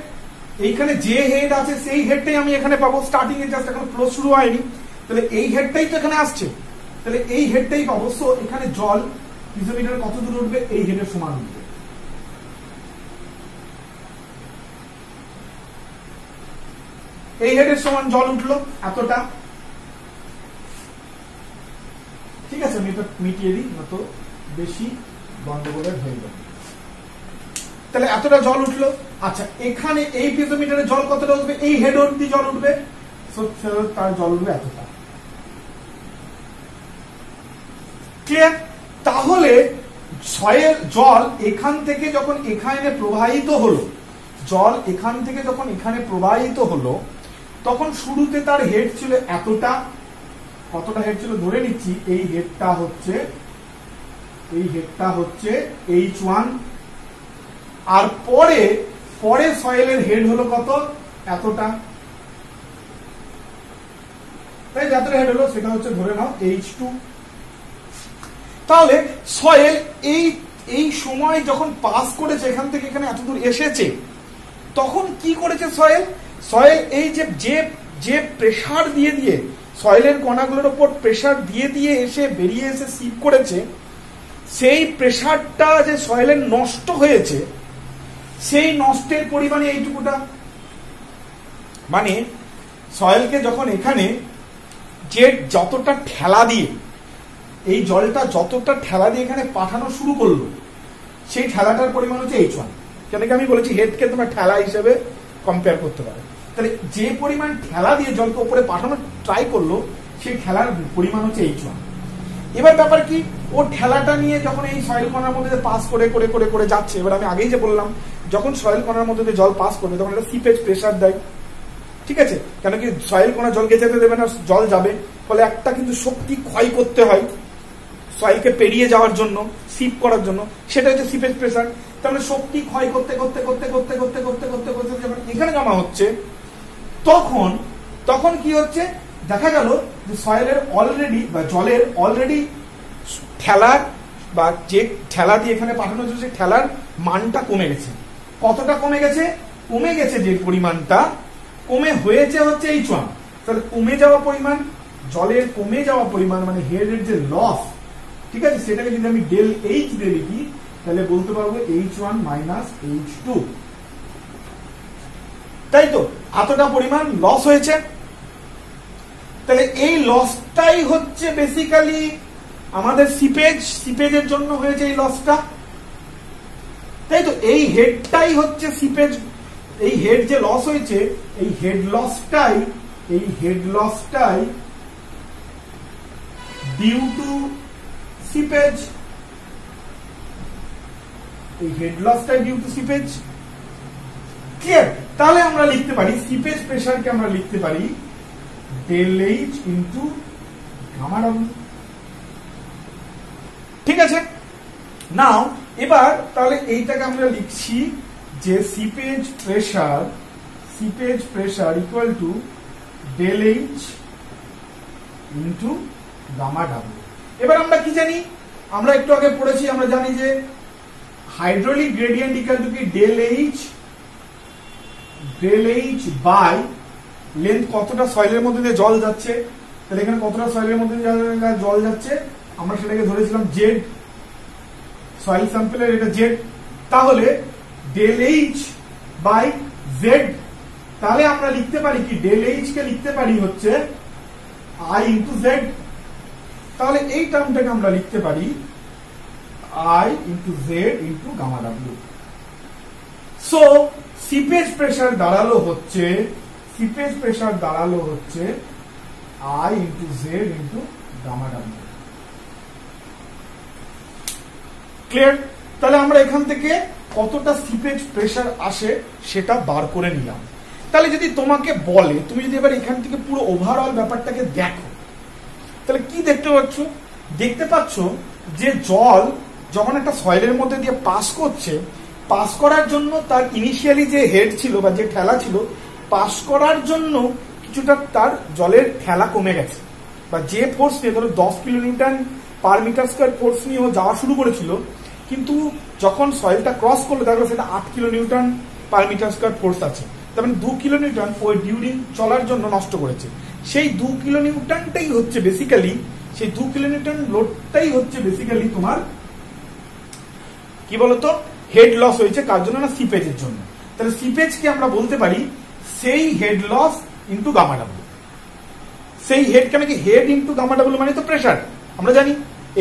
এইখানে যে হেড আছে সেই হেডটাই আমি এখানে পাবো, স্টার্টিং এ জাস্ট এখন ফ্লো শুরু হয়নি, তাহলে এই হেডটাই তো এখানে আসছে, তাহলে এই হেডটাই পাবো। সো এখানে জল পিজোমিটার কত দূর উঠবে? এই হেডের সমান উঠবে। এই হেডের সমান জল উঠলো এতটা, ঠিক আছে, আমি এটা মিটিয়ে দিই, না তো বেশি গন্ডগোলের হয়ে যাবে। তাহলে এতটা জল উঠলো। আচ্ছা, এখানে এই পিজোমিটারে জল কতটা উঠবে? এই হেড অব্দি জল উঠবে, তার জল উঠবে এতটা। ক্লিয়ার? তাহলে জল এখান থেকে যখন এখানে প্রবাহিত হলো, জল এখান থেকে যখন এখানে প্রবাহিত হলো, তখন শুরুতে তার হেড ছিল এতটা। কতটা হেড ছিল ধরে নিচ্ছি, এই হেডটা হচ্ছে H1, আর পরে সয়েলের হেড হলো কত? এতটা। তাই যতটা হেড হলো সেটা হচ্ছে ধরে নাও H2। তাহলে সয়েল এই সময় যখন পাস করেছে, এখান থেকে এখানে এত দূর এসেছে, তখন কি করেছে সয়েল এই যে প্রেসার দিয়ে সয়েলের কণাগুলোর উপর প্রেসার দিয়ে এসে বেরিয়ে এসে সিপ করেছে, সেই প্রেসারটা যে সয়েলের নষ্ট হয়েছে, সেই নষ্টের পরিমাণে এইটুকুটা। মানে সয়েলকে যখন এখানে যে যতটা ঠেলা দিয়ে, এই জলটা যতটা ঠেলা দিয়ে এখানে পাঠানো শুরু করলো, সেই ঠেলাটার পরিমাণ হচ্ছে H1। কেন কি আমি বলেছি হেডকে তোমরা ঠেলা হিসেবে কম্পেয়ার করতে পারো। তাহলে যে পরিমাণ ঠেলা দিয়ে জলকে উপরে পাঠানো ট্রাই করলো, সেই ঠেলার পরিমাণ হচ্ছে H1। এবার ব্যাপার কি, ও ঠেলাটা নিয়ে যখন এই সয়েল কণার মধ্যে পাস করে যাচ্ছে, এবার আমি আগেই যে বললাম, যখন সয়েল কণার মধ্যে জল পাস করবে তখন এটা সিপেজ প্রেসার দেয়। ঠিক আছে, কেন কি সয়েল কণা জলকে যেতে দেবে না, জল যাবে, ফলে একটা কিন্তু শক্তি ক্ষয় করতে হয় সয়েলকে পেরিয়ে যাওয়ার জন্য, সিপ করার জন্য, সেটা হচ্ছে সিপেজ প্রেসার। তাহলে শক্তি ক্ষয় করতে যখন এখানে জমা হচ্ছে, তখন কি হচ্ছে, দেখা গেল যে সয়েলের অলরেডি বা জলের অলরেডি ঠেলার বা যে ঠেলা দিয়ে এখানে পাঠানো হচ্ছে, সেই ঠেলার মানটা কমে গেছে। কতটা কমে গেছে? যে পরিমাণটা হয়েছে হচ্ছে H1। তাহলে জলের কমে যাওয়া পরিমাণ মানে হেডের যে লস, ঠিক আছে, সেটাকে যদি আমি ডেল H দিয়ে লিখি, তাহলে বলতে পারবো H1 মাইনাস H2। তাই তো, এতটা পরিমাণ লস হয়েছে। তাহলে এই লসটাই হচ্ছে বেসিক্যালি আমাদের সিপেজের জন্য হয়েছে এই লসটা। তাই তো, এই হেডটাই হচ্ছে সিপেজ। এই হেড যে লস হয়েছে, এই হেড লসটাই ডিউ টু সিপেজ। এই হেড লসটাই ডিউ টু সিপেজ। ক্লিয়ার? তাহলে আমরা লিখতে পারি সিপেজ প্রেসারকে আমরা লিখতে পারি del H into gamma W. ঠিক আছে, নাও এবার তাহলে এইটাকে আমরা লিখছি যে seepage pressure equal to del H into gamma W. এবার আমরা কি জানি, আমরা একটু আগে পড়েছি, আমরা জানি যে হাইড্রোলিক গ্রেডিয়েন্ট ইকুয়াল টু কি ডেল এইচ বাই লেন্থ, কতটা সয়েলের মধ্যে দিয়ে জল যাচ্ছে। তাহলে এখানে কতটা সয়েলের মধ্যে জল যাচ্ছে, আমরা সেটাকে ধরেছিলাম জেড, সয়েল স্যাম্পলের এটা জেড। তাহলে ডেল এইচ বাই জেড, তাহলে আমরা লিখতে পারি কি, ডেল এইচ কে লিখতে পারি হচ্ছে আই ইন্টু জেড। তাহলে এই টার্মটাকে আমরা লিখতে পারি I into Z into gamma W. So seepage pressure দাঁড়ালো হচ্ছে I into Z into gamma W. Clear? তাহলে আমরা এখান থেকে কতটা সিপেজ প্রেসার আসে সেটা বার করে নিলাম। তাহলে যদি তোমাকে বলে, তুমি যদি এবার এখান থেকে পুরো ওভারঅল ব্যাপারটাকে দেখো, তাহলে কি দেখতে পাচ্ছ যে জল যখন একটা সয়েলের মধ্যে দিয়ে পাস করার জন্য তার ইনিশিয়ালি যে হেড ছিল বা যে ঠেলা ছিল, পাস করার জন্য কিছুটা তার জলের ঠেলা কমে গেছে, বা যে ফোর্স নিয়ে ধরো 10 kilonewton per metre square force নিয়ে ও যাওয়া শুরু করেছিল, কিন্তু যখন সয়েলটা ক্রস করলো দেখলো সেটা 8 kilonewton per metre square force আছে। তার মানে 2 কিলোনিউটন ওই ডিউরিং চলার জন্য নষ্ট করেছে। সেই 2 কিলোনিউটনটাই হচ্ছে বেসিক্যালি, সেই 2 কিলোনিউটন লোডটাই হচ্ছে বেসিক্যালি তোমার কি বলতো হেড লস হয়েছে, কার জন্য না, সিপেজের জন্য। তাহলে সিপেজকে আমরা বলতে পারি সেই head loss into gamma W. সেই হেড কেন কি, হেড ইন্টু গামা ডাব্লিউ মানে তো প্রেসার, আমরা জানি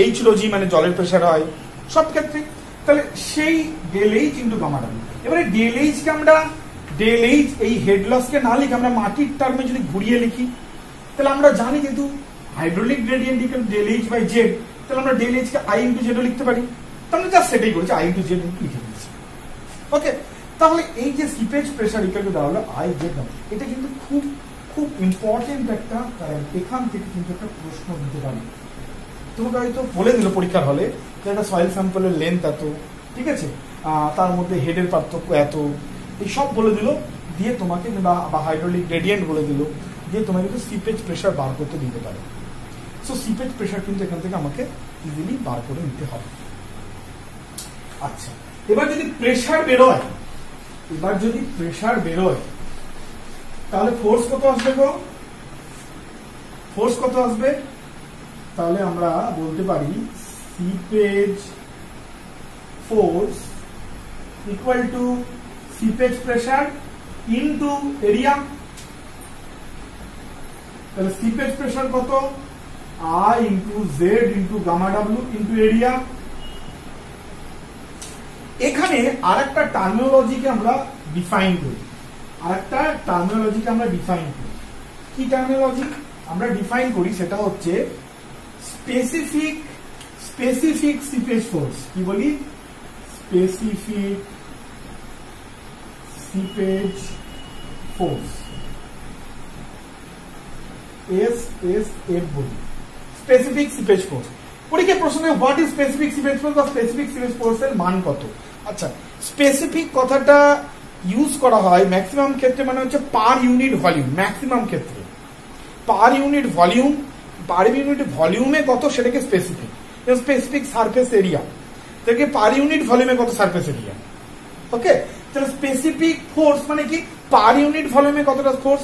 এইচ রো জি মানে জলের প্রেশার হয় সব ক্ষেত্রে। তাহলে সেই del H into gamma W. এবারে ডেল এইচ কে আমরা ডেল এইচ এই হেড লস কে না লিখে আমরা মাটির টার্মে যদি ঘুরিয়ে লিখি, তাহলে আমরা জানি যেহেতু hydraulic gradient equal del H by Z, তাহলে আমরা ডেল এইচ কে আই ইন্টু জেড লিখতে পারি। তাহলে জাস্ট সেটাই করেছি, আই ইন্টু জেড লিখে দিয়েছি। ওকে, তাহলে এই যে সিপেজ প্রেশার ইকুয়াল টু দেওয়া হলো আই জেড, এটা কিন্তু খুব খুব ইম্পর্টেন্ট একটা কারেন্ট। এখান থেকে কিন্তু একটা প্রশ্ন দিতে পারি। তোমাকে হয়তো বলে দিল পরীক্ষার হলে যে একটা সয়েল স্যাম্পলের লেন্থ এত, ঠিক আছে, তার মধ্যে হেডের পার্থক্য এত, এই সব বলে দিল, দিয়ে তোমাকে বা হাইড্রোলিক গ্রেডিয়েন্ট বলে দিল, দিয়ে তোমাকে কিন্তু সিপেজ প্রেশার বার করতে দিতে পারে। সো সিপেজ প্রেশার কিন্তু এখান থেকে আমাকে ইজিলি বার করে নিতে হবে। আচ্ছা, এবার যদি প্রেশার বেরোয়, তাহলে ফোর্স কত আসবে গো? ফোর্স কত আসবে? তাহলে আমরা বলতে পারি seepage force equal to seepage pressure into area. তাহলে সিপেজ প্রেশার কত? I into Z into gamma W into area. এখানে আর একটা টার্মিনোলজিকে আমরা ডিফাইন করি, কি টার্মিনোলজি আমরা ডিফাইন করি? সেটা হচ্ছে স্পেসিফিক সিপেজ ফোর্স। কি বলি? স্পেসিফিক সিপেজ ফোর্স, SSF বলি, স্পেসিফিক সিপেজ ফোর্স। পরীক্ষার প্রশ্নে what is specific seepage force বা স্পেসিফিক সিপেজ ফোর্সের মান কত? আচ্ছা, স্পেসিফিক কথাটা ইউজ করা হয় ম্যাক্সিমাম ক্ষেত্রে, মানে হচ্ছে পার ইউনিট ভলিউম। ম্যাক্সিমাম ক্ষেত্রে পার ইউনিট ভলিউমে কত সেটাকে স্পেসিফিক। স্পেসিফিক সারফেস এরিয়া থেকে পার ইউনিট ভলিউমে কত সারফেস এরিয়া। ওকে, তাহলে স্পেসিফিক ফোর্স মানে কি? পার ইউনিট ভলিউমে কতটা ফোর্স।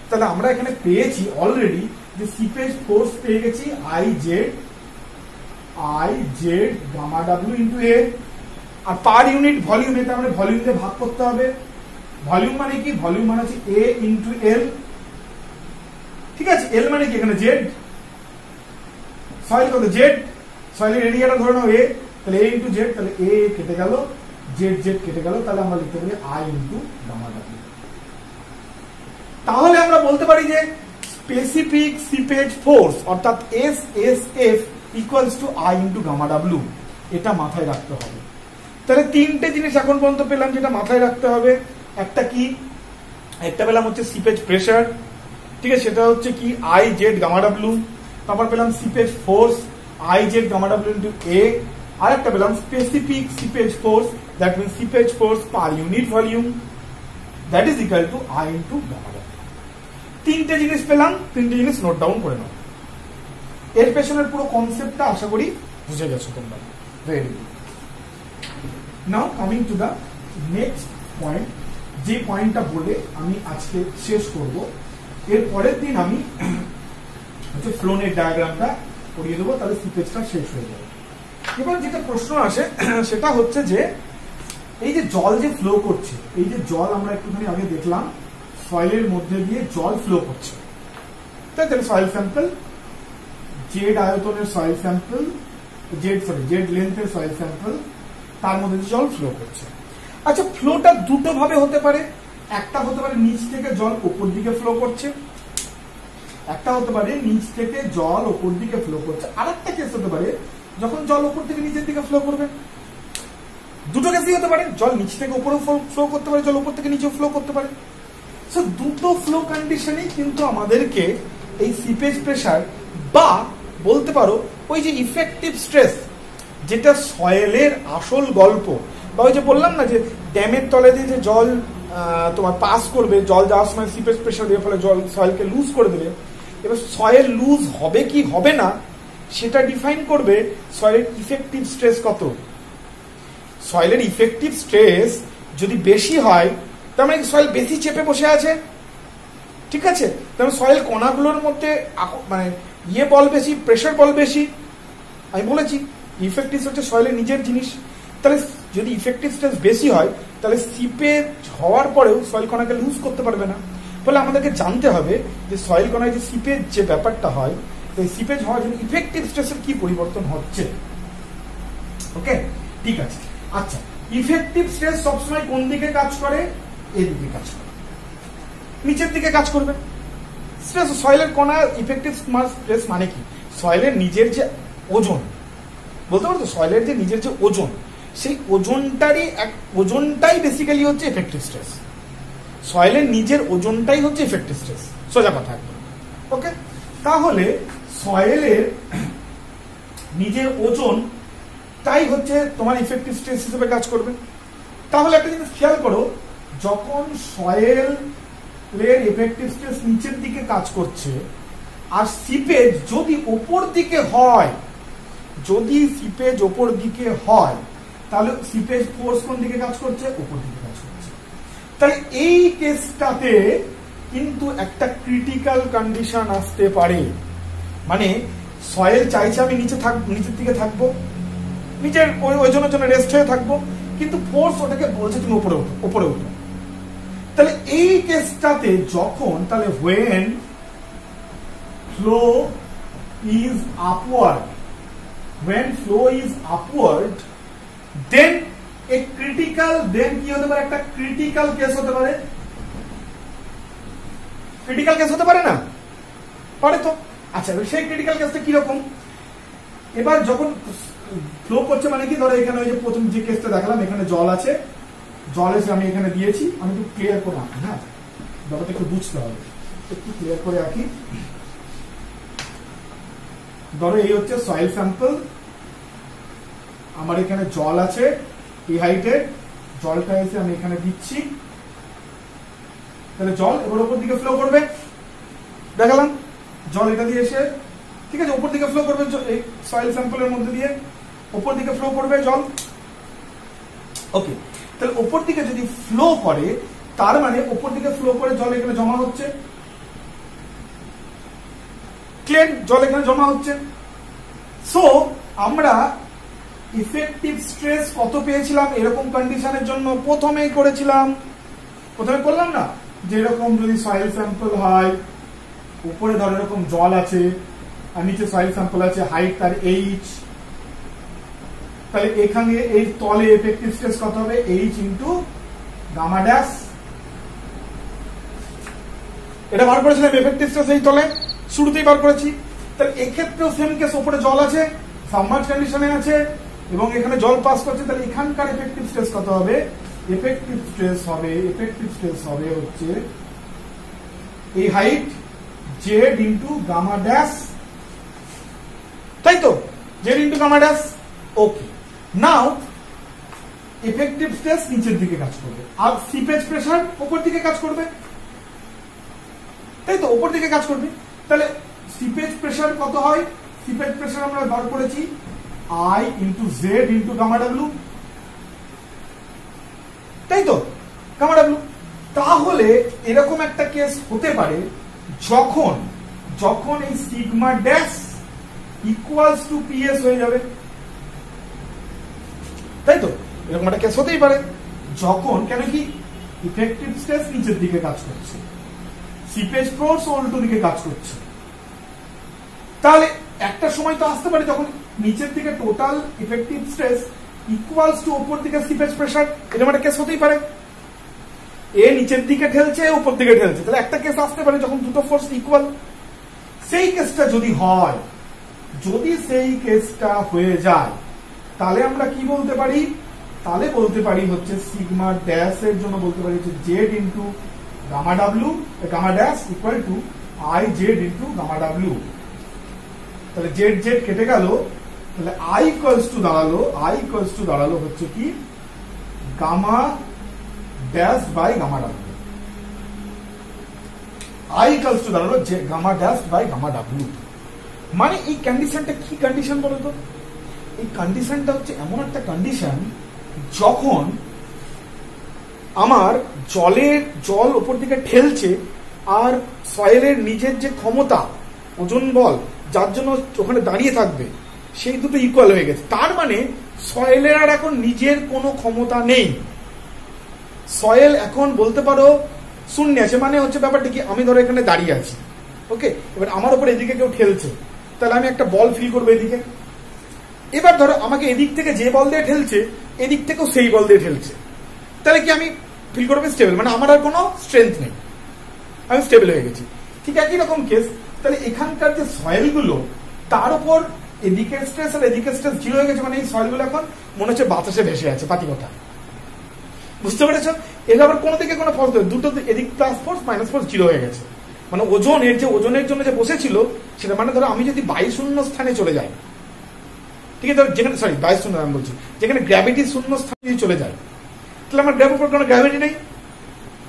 তাহলে আমরা এখানে পেয়েছি অলরেডি যে সিপেজ ফোর্স পেয়ে গেছি I Z gamma W into A, আর পার ইউনিট ভলিউম, এটা আমরা ভলিউম দিয়ে ভাগ করতে হবে। ভলিউম মানে কি? ভলিউম মানে হচ্ছে এ ইন্টু এল, ঠিক আছে। এল মানে কি? এখানে জেড, সয়েল কত? জেড, সয়েলের এরিয়াটা ধরে নাও এ, তাহলে এ ইন্টু জেড, তাহলে এ কেটে গেল, জেড কেটে গেল, তাহলে আমরা লিখতে পারি আই ইন্টু গামা ডাব্লিউ। তাহলে আমরা বলতে পারি যে স্পেসিফিক সিপেজ ফোর্স অর্থাৎ SSF equals to I into gamma W. এটা মাথায় রাখতে হবে। তাহলে তিনটে জিনিস এখন পর্যন্ত পেলাম যেটা মাথায় রাখতে হবে। একটা কি? একটা পেলাম হচ্ছে সিপেজ প্রেশার, ঠিক আছে, সেটা হচ্ছে কি আই জেড গামা ডাব্লিউ। তারপর পেলাম seepage force I Z gamma W into A. আর একটা পেলাম specific seepage force, that means seepage force per unit volume, that is equal to I into gamma W. তিনটে জিনিস পেলাম, তিনটে জিনিস নোট ডাউন করে নাও। এর পেছনের পুরো কনসেপ্টটা আশা করি বুঝে গেছো তোমরা। Very good. Now coming to the next point, যে পয়েন্টটা বলে আমি আজকে শেষ করব। এর পরের দিন আমি হচ্ছে ফ্লোনেট ডায়াগ্রামটা করিয়ে দেবো, তাহলে সিপেজটা শেষ হয়ে যাবে। এবার যেটা প্রশ্ন আসে সেটা হচ্ছে যে এই যে জল যে ফ্লো করছে, এই যে জল আমরা একটুখানি আগে দেখলাম সয়েলের মধ্যে দিয়ে জল ফ্লো করছে, তাই তাহলে সয়েল স্যাম্পল, জেড আয়তনের সয়েল স্যাম্পল, জেড লেন্থের সয়েল স্যাম্পল, তার মধ্যে জল ফ্লো করছে। আচ্ছা, ফ্লোটা দুটো ভাবে হতে পারে। একটা হতে পারে নিচ থেকে জল উপর দিকে ফ্লো করছে, একটা হতে পারে নিচ থেকে জল উপর দিকে ফ্লো করছে। আর একটা কেস হতে পারে যখন জল উপর থেকে নিচের দিকে ফ্লো করবে। দুটো কেসই হতে পারে, জল নিচ থেকে উপরে ফ্লো করতে পারে, জল উপর থেকে নিচেও ফ্লো করতে পারে। সো দুটো ফ্লো কন্ডিশনেই কিন্তু আমাদেরকে এই সিপেজ প্রেশার বা বলতে পারো ওই যে ইফেক্টিভ স্ট্রেস, যেটা সয়েলের আসল গল্প, বা ওই যে বললাম না যে ড্যামের তলে দিয়ে যে জল তোমার পাস করবে, জল যাওয়ার সময় সিপেজ প্রেশার দিয়ে ফলে জল সয়েলকে লুজ করে দেবে। এবার সয়েল লুজ হবে কি হবে না সেটা ডিফাইন করবে সয়েলের ইফেক্টিভ স্ট্রেস কত। সয়েলের ইফেক্টিভ স্ট্রেস যদি বেশি হয়, তার মানে সয়েল বেশি চেপে বসে আছে, ঠিক আছে, তাহলে সয়েল কণাগুলোর মধ্যে মানে বল বেশি, প্রেশার বল বেশি। আমি বলেছি ইফেক্টিভ হচ্ছে সয়েলের নিজের জিনিস। তাহলে যদি ইফেক্টিভ স্ট্রেস বেশি হয়, তাহলে সিপেজ হওয়ার পরেও সয়েল কণাকে লুজ করতে পারবে না। ফলে আমাদেরকে জানতে হবে যে সয়েল কণায় যে সিপেজ যে ব্যাপারটা হয়, তো এই সিপেজ হওয়ার জন্য ইফেক্টিভ স্ট্রেসের কি পরিবর্তন হচ্ছে? ওকে, ঠিক আছে। আচ্ছা, ইফেক্টিভ স্ট্রেস সবসময় কোন দিকে কাজ করে? এদিকে কাজ করে, নিচের দিকে কাজ করবে। স্ট্রেস সয়েলের কণা, ইফেক্টিভ স্ট্রেস মানে কি? সয়েলের নিজের যে ওজন, বলতে পারতো সয়েলের যে নিজের যে ওজন, সেই ওজনটাই বেসিক্যালি হচ্ছে এফেক্টিভ স্ট্রেস। সয়েলের নিজের ওজনটাই হচ্ছে এফেক্টিভ স্ট্রেস, সোজা কথা একদম। ওকে, তাহলে সয়েলের নিজের ওজনটাই হচ্ছে তোমার ইফেক্টিভ স্ট্রেস হিসেবে কাজ করবে। তাহলে একটা জিনিস খেয়াল করো, যখন সয়েলের ইফেক্টিভ স্ট্রেস নিচের দিকে কাজ করছে আর সিপেজ যদি ওপর দিকে হয়, তাহলে সিপেজ ফোর্স কোন দিকে কাজ করছে? উপর দিকে কাজ করছে। তাহলে এই কেসটাতে কিন্তু একটা ক্রিটিক্যাল কন্ডিশন আসতে পারে। মানে সয়েল চাইছে আমি নিচের দিকে থাকবো, নিচের ওজনের জন্য রেস্ট হয়ে থাকবো, কিন্তু ফোর্স ওটাকে বলছে তুমি উপরে উঠো। তাহলে এই কেসটাতে যখন, তাহলে when flow is upward, then a critical, then কি হতে পারে? একটা ক্রিটিক্যাল কেস হতে পারে। ক্রিটিক্যাল কেস হতে পারে না? পারে তো। আচ্ছা, সেই ক্রিটিক্যাল কেসটা কিরকম? এবার যখন ফ্লো করছে মানে কি, ধরো এখানে ওই যে প্রথম যে কেসটা দেখালাম, এখানে জল আছে, জল এসে আমি এখানে দিয়েছি, আমি একটু ক্লিয়ার করে আঁকি। হ্যাঁ, ব্যাপারটা একটু বুঝতে হবে, একটু ক্লিয়ার করে আঁকি। ধরো এই হচ্ছে সয়েল স্যাম্পল, আমার এখানে জল আছে এই হাইটে, জলটা এসে আমি এখানে দিচ্ছি, তাহলে জল এবার উপর দিকে ফ্লো করবে। দেখালাম জল এটা দিয়ে এসে, ঠিক আছে, উপর দিকে ফ্লো করবে, এই সয়েল স্যাম্পলের মধ্যে দিয়ে উপর দিকে ফ্লো করবে জল। ওকে, তাহলে উপর দিকে যদি ফ্লো করে, তার মানে উপর দিকে ফ্লো করে জল এখানে জমা হচ্ছে, ক্লিয়ার? জল এখানে জমা হচ্ছে। সো আমরা ইফেক্টিভ স্ট্রেস কত পেয়েছিলাম এরকম কন্ডিশনের জন্য? প্রথমে করলাম না, যে এরকম যদি সয়েল স্যাম্পল হয়, উপরে ধর এরকম জল আছে আর নিচে সয়েল স্যাম্পল আছে, হাইট তার এইচ, তাহলে এখানে এই তলে এফেক্টিভ স্ট্রেস কত হবে? H into gamma dash. এটা বার করেছিলাম এফেক্টিভ স্ট্রেস এই তলে, শুরুতেই বার করেছি। তাহলে এক্ষেত্রেও সেম কেস, ওপরে জল আছে, সাবমার্জ কন্ডিশনে আছে এবং এখানে জল পাস করছে, তাহলে এখানকার এফেক্টিভ স্ট্রেস কত হবে? এফেক্টিভ স্ট্রেস হবে হচ্ছে এই height Z into gamma dash, তাই তো? Z into gamma dash. Okay, now effective stress নিচের দিকে কাজ করবে আর সিপেজ প্রেসার উপর দিকে কাজ করবে, তাই তো? উপর দিকে কাজ করবে। তাহলে সিপেজ প্রেসার কত হয়? সিপেজ প্রেসার আমরা বার করেছি I into Z into gamma W, তাই তো? Gamma W. তাহলে এরকম একটা কেস হতে পারে যখন এই sigma dash equals to PS হয়ে যাবে, তাই তো? এরকম একটা কেস হতেই পারে যখন, কেন কি ইফেক্টিভ স্ট্রেস নিচের দিকে কাজ করছে, সিপেজ ফোর্স উল্টো দিকে কাজ করছে। তাহলে একটা সময় তো আসতে পারে যখন নিচের দিকে total effective stress equals to উপর দিকে সিপেজ প্রেসার, এরকম একটা কেস হতেই পারে। এ নিচের দিকে ঠেলছে, উপর দিকে ঠেলছে, তাহলে একটা কেস আসতে পারে যখন দুটো ফোর্স ইকুয়াল। সেই কেসটা যদি হয়, যদি সেই কেসটা হয়ে যায়, তাহলে আমরা কি বলতে পারি? তাহলে বলতে পারি হচ্ছে সিগমা ড্যাশ এর জন্য বলতে পারি হচ্ছে Z into gamma W, gamma dash equal to I Z into gamma W. তাহলে জেড জেড কেটে গেল, তাহলে আই ইকুয়ালস টু দাঁড়ালো হচ্ছে কি gamma dash by gamma W. I equals to দাঁড়ালো gamma dash by gamma W. মানে এই কন্ডিশনটা কি কন্ডিশন বলতো? এই কন্ডিশনটা হচ্ছে এমন একটা কন্ডিশন যখন আমার জল উপর দিকে ঠেলছে আর সয়েলের নিজের যে ক্ষমতা, ওজন বল, যার জন্য ওখানে দাঁড়িয়ে থাকবে, সেই দুটো ইকুয়াল হয়ে গেছে। তার মানে সয়েলের আর এখন নিজের কোনো ক্ষমতা নেই, সয়েল এখন বলতে পারো শূন্য আছে। মানে হচ্ছে ব্যাপারটা কি, আমি ধরো এখানে দাঁড়িয়ে আছি, ওকে, এবার আমার উপর এদিকে কেউ ঠেলছে, তাহলে আমি একটা বল ফিল করবো এদিকে। এবার ধরো আমাকে এদিক থেকে যে বল দিয়ে ঠেলছে এদিক থেকেও সেই বল দিয়ে ঠেলছে, তাহলে কি আমি ফিল করবো স্টেবল, মানে আমার আর কোনো স্ট্রেংথ নেই, আমি স্টেবল হয়ে গেছি। ঠিক একই রকম কেস, তাহলে এখানকার যে সয়েল গুলো তার উপর এদিকের স্ট্রেস আর এদিকের স্ট্রেস জিরো হয়ে গেছে, মানে এই সয়েল গুলো এখন মনে হচ্ছে বাতাসে ভেসে আছে, পাতি কথা। বুঝতে পেরেছ? এর আবার কোনো দিকে কোনো ফোর্স নেই, দুটো এদিক plus force minus force zero হয়ে গেছে, মানে ওজনের যে ওজনের জন্য যে বসেছিল সেটা, মানে ধরো আমি যদি বায়ু শূন্য স্থানে চলে যাই, ঠিক আছে, যেখানে সরি বায়ু শূন্য আমি বলছি, যেখানে গ্র্যাভিটি শূন্য স্থানে যদি চলে যায়, তাহলে আমার গ্র্যাভিটির উপর কোনো গ্র্যাভিটি নেই,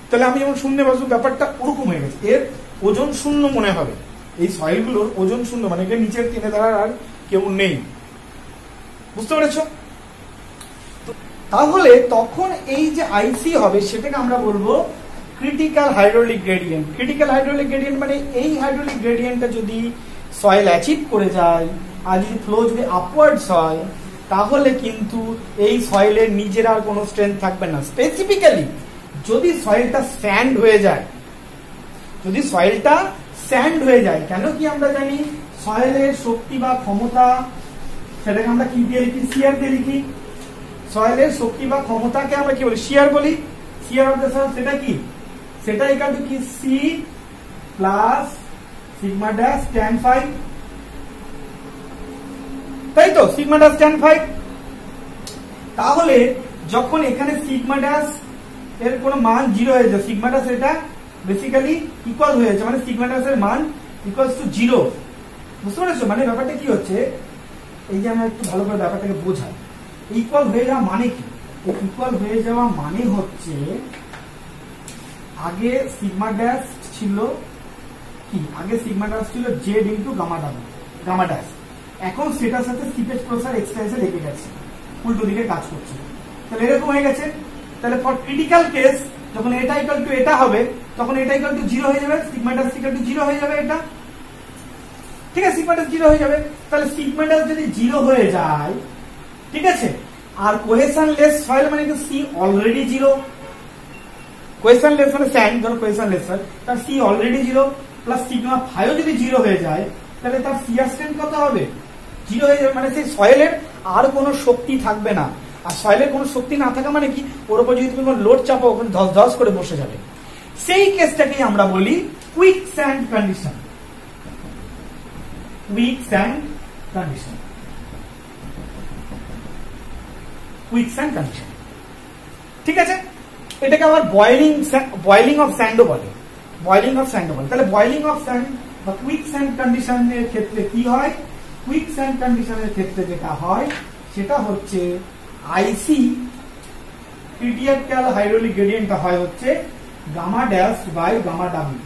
তাহলে আমি যেমন শূন্য বসবো, ব্যাপারটা ওরকম হয়ে গেছে। এর ওজন শূন্য মনে হবে, এই সয়েল গুলোর ওজন শূন্য, মানে এখানে নিচের টেনে ধরার আর কেউ নেই। বুঝতে পেরেছ? তাহলে তখন এই যে আইসি হবে সেটাকে আমরা বলবো critical hydraulic gradient. Critical hydraulic gradient মানে এই হাইড্রোলিক গ্রেডিয়েন্টটা যদি সয়েল অ্যাচিভ করে যায় আর যদি ফ্লো যদি আপওয়ার্ডস হয়, তাহলে কিন্তু এই সয়েলের নিজের আর কোনো স্ট্রেংথ থাকবে না। স্পেসিফিক্যালি যদি সয়েলটা স্যান্ড হয়ে যায়, যদি সয়েলটা স্যান্ড হয়ে যায়, কেন কি আমরা জানি সয়েলের শক্তি বা ক্ষমতা, সেটাকে আমরা কি দিয়ে লিখি? শিয়ার দিয়ে লিখি। সয়েলের শক্তি বা ক্ষমতাকে আমরা কি বলি? শিয়ার বলি। শিয়ার অফ দ্য সয়েল সেটা কি? সেটা ইকুয়াল টু কি? C plus sigma dash tan phi, তাই তো? Sigma dash tan phi. তাহলে যখন এখানে সিগমা ড্যাশ এর কোনো মান জিরো হয়ে যায়, সিগমা ড্যাশ এটা বেসিক্যালি ইকুয়াল হয়ে যাচ্ছে, মানে সিগমা ড্যাশ এর মান ইকুয়ালস টু জিরো। বুঝতে পারছো? মানে ব্যাপারটা কি হচ্ছে, এই যে আমরা একটু ভালো করে ব্যাপারটাকে বোঝাই। ইকুয়াল হয়ে যাওয়া মানে কি? ইকুয়াল হয়ে যাওয়া মানে হচ্ছে আগে সিগমা ড্যাশ ছিল কি? আগে সিগমা ড্যাশ ছিল Z into gamma W, gamma dash. এখন সেটার সাথে সিপেজ প্রসার এক্সটেন্সে লেগে গেছে, উল্টো দিকে কাজ করছে। তাহলে এরকম হয়ে গেছে। তাহলে ফর ক্রিটিক্যাল কেস যখন এটা ইকুয়াল টু এটা হবে, তখন এটা ইকুয়াল টু জিরো হয়ে যাবে, sigma dash equal two zero হয়ে যাবে এটা। ঠিক আছে, সিগমা ড্যাশ জিরো হয়ে যাবে। তাহলে সিগমা ড্যাশ যদি জিরো হয়ে যায়, ঠিক আছে, আর কোহেশনলেস সয়েল মানে কি? C already zero. কোহেশনলেস মানে স্যান্ড, ধরো কোহেশনলেস সয়েল, তার C already zero, plus sigma phi যদি জিরো হয়ে যায়, তাহলে তার শিয়ার স্ট্রেংথ কত হবে? জিরো হয়ে যাবে। মানে সেই সয়েলের আর কোনো শক্তি থাকবে না। আর সয়েলের কোনো শক্তি না থাকা মানে কি? ওর উপর যদি তুমি কোনো লোড চাপো, ওখানে ধস ধস করে বসে যাবে। সেই কেসটাকেই আমরা বলি quick sand condition. Quick sand condition, quick sand condition. ঠিক আছে, এটাকে আবার বয়েলিং অফ স্যান্ডও বলে, বয়েলিং অফ স্যান্ডও বলে। তাহলে বয়েলিং অফ স্যান্ড বা কুইক স্যান্ড কন্ডিশনের ক্ষেত্রে কি হয়? কুইক স্যান্ড কন্ডিশনের ক্ষেত্রে যেটা হয় সেটা হচ্ছে আইসি ক্রিটিক্যাল হাইড্রোলিক গ্রেডিয়েন্টটা হয় হচ্ছে gamma dash by gamma W.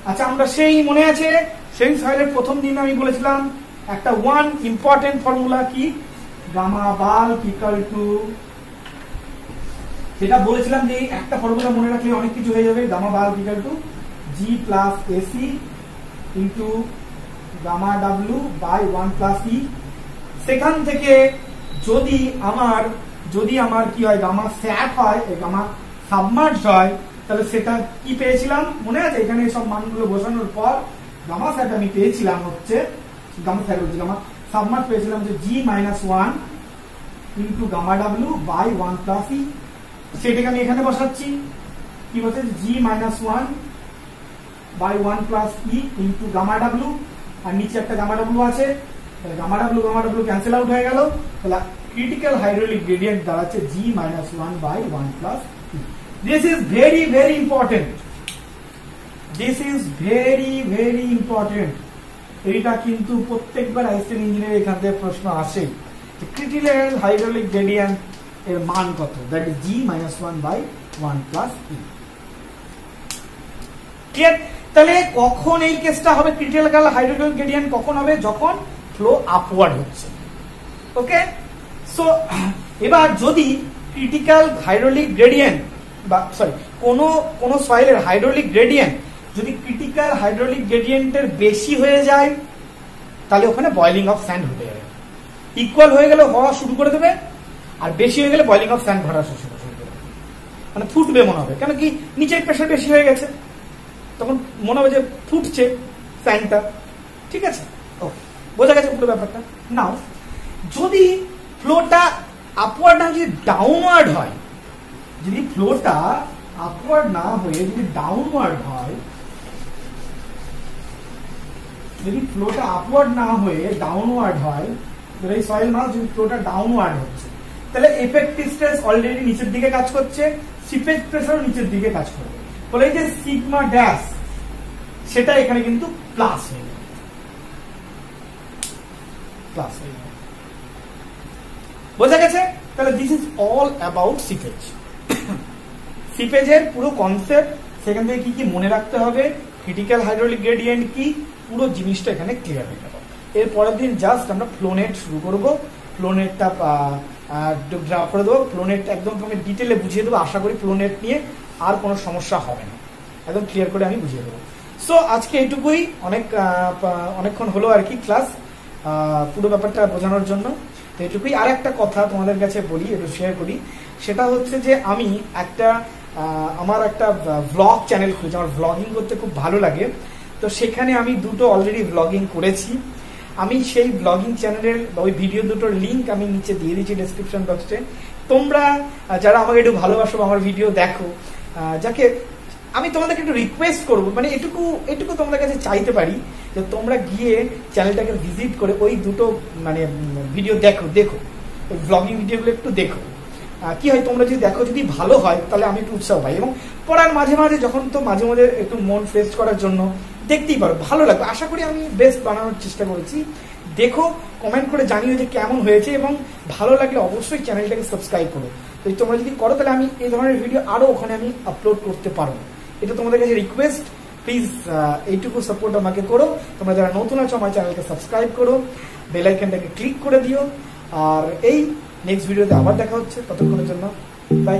আচ্ছা, আমরা সেই মনে আছে সেই সয়েলের প্রথম দিন আমি বলেছিলাম একটা ওয়ান ইম্পর্টেন্ট ফর্মুলা কি? গামা বাল্ক ইকুয়াল টু, যেটা বলেছিলাম যে একটা ফর্মুলা মনে রাখলে অনেক কিছু হয়ে যাবে। Gamma bulk equal to G plus S E into gamma W by 1 plus E. সেখান থেকে যদি আমার কি হয়? গামা স্যাট হয়, গামা সাবমার্জ হয়, তাহলে সেটা কি পেয়েছিলাম মনে আছে? এখানে সব মানগুলো বসানোর পর গামা স্যাট আমি পেয়েছিলাম হচ্ছে, গামা স্যাট বলছি, গামা সাবমার্জ পেয়েছিলাম যে G minus 1 into gamma W by 1 plus E. সেটাকে আমি এখানে বসাচ্ছি, কি বলছে? G minus 1 by 1 plus E into gamma W, আর নিচে একটা গামা ডাব্লু আছে, গামা ডাব্লু ক্যান্সেল আউট হয়ে গেল। তাহলে ক্রিটিক্যাল হাইড্রোলিক গ্রেডিয়েন্ট দাঁড়াচ্ছে G minus 1 by 1 plus E. This is very very important, this is very very important. এইটা কিন্তু প্রত্যেকবার আইসিএন ইঞ্জিনিয়ার এখান থেকে প্রশ্ন আসে, ক্রিটিক্যাল হাইড্রোলিক গ্রেডিয়েন্ট এর মান কত? That is G minus 1 by 1 plus E. Clear? তাহলে কখন এই কেসটা হবে? ক্রিটিক্যাল হাইড্রোলিক গ্রেডিয়েন্ট কখন হবে? যখন ফ্লো আপওয়ার্ড হচ্ছে। ওকে, সো এবার যদি ক্রিটিক্যাল হাইড্রোলিক গ্রেডিয়েন্ট বা সরি কোন সয়েলের হাইড্রোলিক গ্রেডিয়েন্ট যদি ক্রিটিক্যাল হাইড্রোলিক গ্রেডিয়েন্টের বেশি হয়ে যায়, তাহলে ওখানে বয়েলিং অফ স্যান্ড হতে যাবে। ইকুয়াল হয়ে গেলে হওয়া শুরু করে দেবে, আর বেশি হয়ে গেলে বয়েলিং অফ স্যান্ড ঘটা শুরু করে দেবে, মানে ফুটবে মনে হবে। কেন কি? নিচের প্রেশার বেশি হয়ে গেছে, তখন মনে হবে যে ফুটছে স্যান্ডটা। ঠিক আছে, ওকে। বোঝা গেছে পুরো ব্যাপারটা। নাও যদি ফ্লোটা আপওয়ার্ড না যদি ডাউনওয়ার্ড হয়, যদি ফ্লোটা আপওয়ার্ড না হয়ে যদি ডাউনওয়ার্ড হয়, যদি ফ্লোটা আপওয়ার্ড না হয়ে ডাউনওয়ার্ড হয়, এই সয়েল মাস যদি ফ্লোটা ডাউনওয়ার্ড হচ্ছে, তাহলে এফেক্টিভ স্ট্রেস অলরেডি নিচের দিকে কাজ করছে, সিপেজ প্রেসারও নিচের দিকে কাজ করবে, ফলে এই যে সিগমা ড্যাশ সেটা এখানে কিন্তু প্লাস হয়ে যাবে, প্লাস হয়ে যাবে। বোঝা গেছে? তাহলে this is all about seepage. সিপেজের পুরো কনসেপ্ট, সেখান থেকে কি কি মনে রাখতে হবে, ক্রিটিক্যাল হাইড্রোলিক গ্রেডিয়েন্ট কি, পুরো জিনিসটা এখানে ক্লিয়ার হয়ে গেল। এর পরের দিন জাস্ট আমরা ফ্লোনেট শুরু করব, ফ্লোনেটটা ড্রা করে দেবো, ফ্লোনেটটা একদম তোমাকে ডিটেলে বুঝিয়ে দেবো। আশা করি ফ্লোনেট নিয়ে আর কোনো সমস্যা হবে না, একদম ক্লিয়ার করে আমি বুঝিয়ে দেবো। সো আজকে এইটুকুই, অনেকক্ষণ হলো আর কি ক্লাস পুরো ব্যাপারটা বোঝানোর জন্য। তো এইটুকুই। আর একটা কথা তোমাদের কাছে বলি, একটু শেয়ার করি, সেটা হচ্ছে যে আমি আমার একটা ভ্লগ চ্যানেল খুঁজছি, আমার ভ্লগিং করতে খুব ভালো লাগে। তো সেখানে আমি দুটো অলরেডি ভ্লগিং করেছি। আমি সেই ব্লগিং চ্যানেলের ওই ভিডিও দুটোর লিঙ্ক আমি নিচে দিয়ে দিচ্ছি ডেসক্রিপশন বক্সে। তোমরা যারা আমাকে একটু ভালোবাসো, আমার ভিডিও দেখো, যাকে আমি তোমাদেরকে একটু রিকোয়েস্ট করবো, মানে এটুকু তোমাদের কাছে চাইতে পারি যে তোমরা গিয়ে চ্যানেলটাকে ভিজিট করে ওই দুটো মানে ভিডিও দেখো ওই ব্লগিং ভিডিওগুলো একটু দেখো। কি হয়, তোমরা যদি দেখো, যদি ভালো হয় তাহলে আমি একটু উৎসাহ পাই, এবং পড়ার মাঝে মাঝে যখন তো মাঝে মাঝে একটু মন ফ্রেশ করার জন্য দেখতেই পারো, ভালো লাগবে। আশা করি আমি বেস্ট বানানোর চেষ্টা করেছি। দেখো, কমেন্ট করে জানিও যে কেমন হয়েছে, এবং ভালো লাগলে অবশ্যই চ্যানেলটাকে সাবস্ক্রাইব করো। তো তোমরা যদি করো তাহলে আমি এই ধরনের ভিডিও আরো ওখানে আমি আপলোড করতে পারবো। এটা তোমাদের কাছে রিকোয়েস্ট, প্লিজ এইটুকু সাপোর্ট আমাকে করো। তোমরা যারা নতুন আছো আমার চ্যানেলকে সাবস্ক্রাইব করো, বেল আইকনটাকে ক্লিক করে দিও। আর এই নেক্সট ভিডিওতে আবার দেখা হচ্ছে, ততক্ষণের জন্য বাই।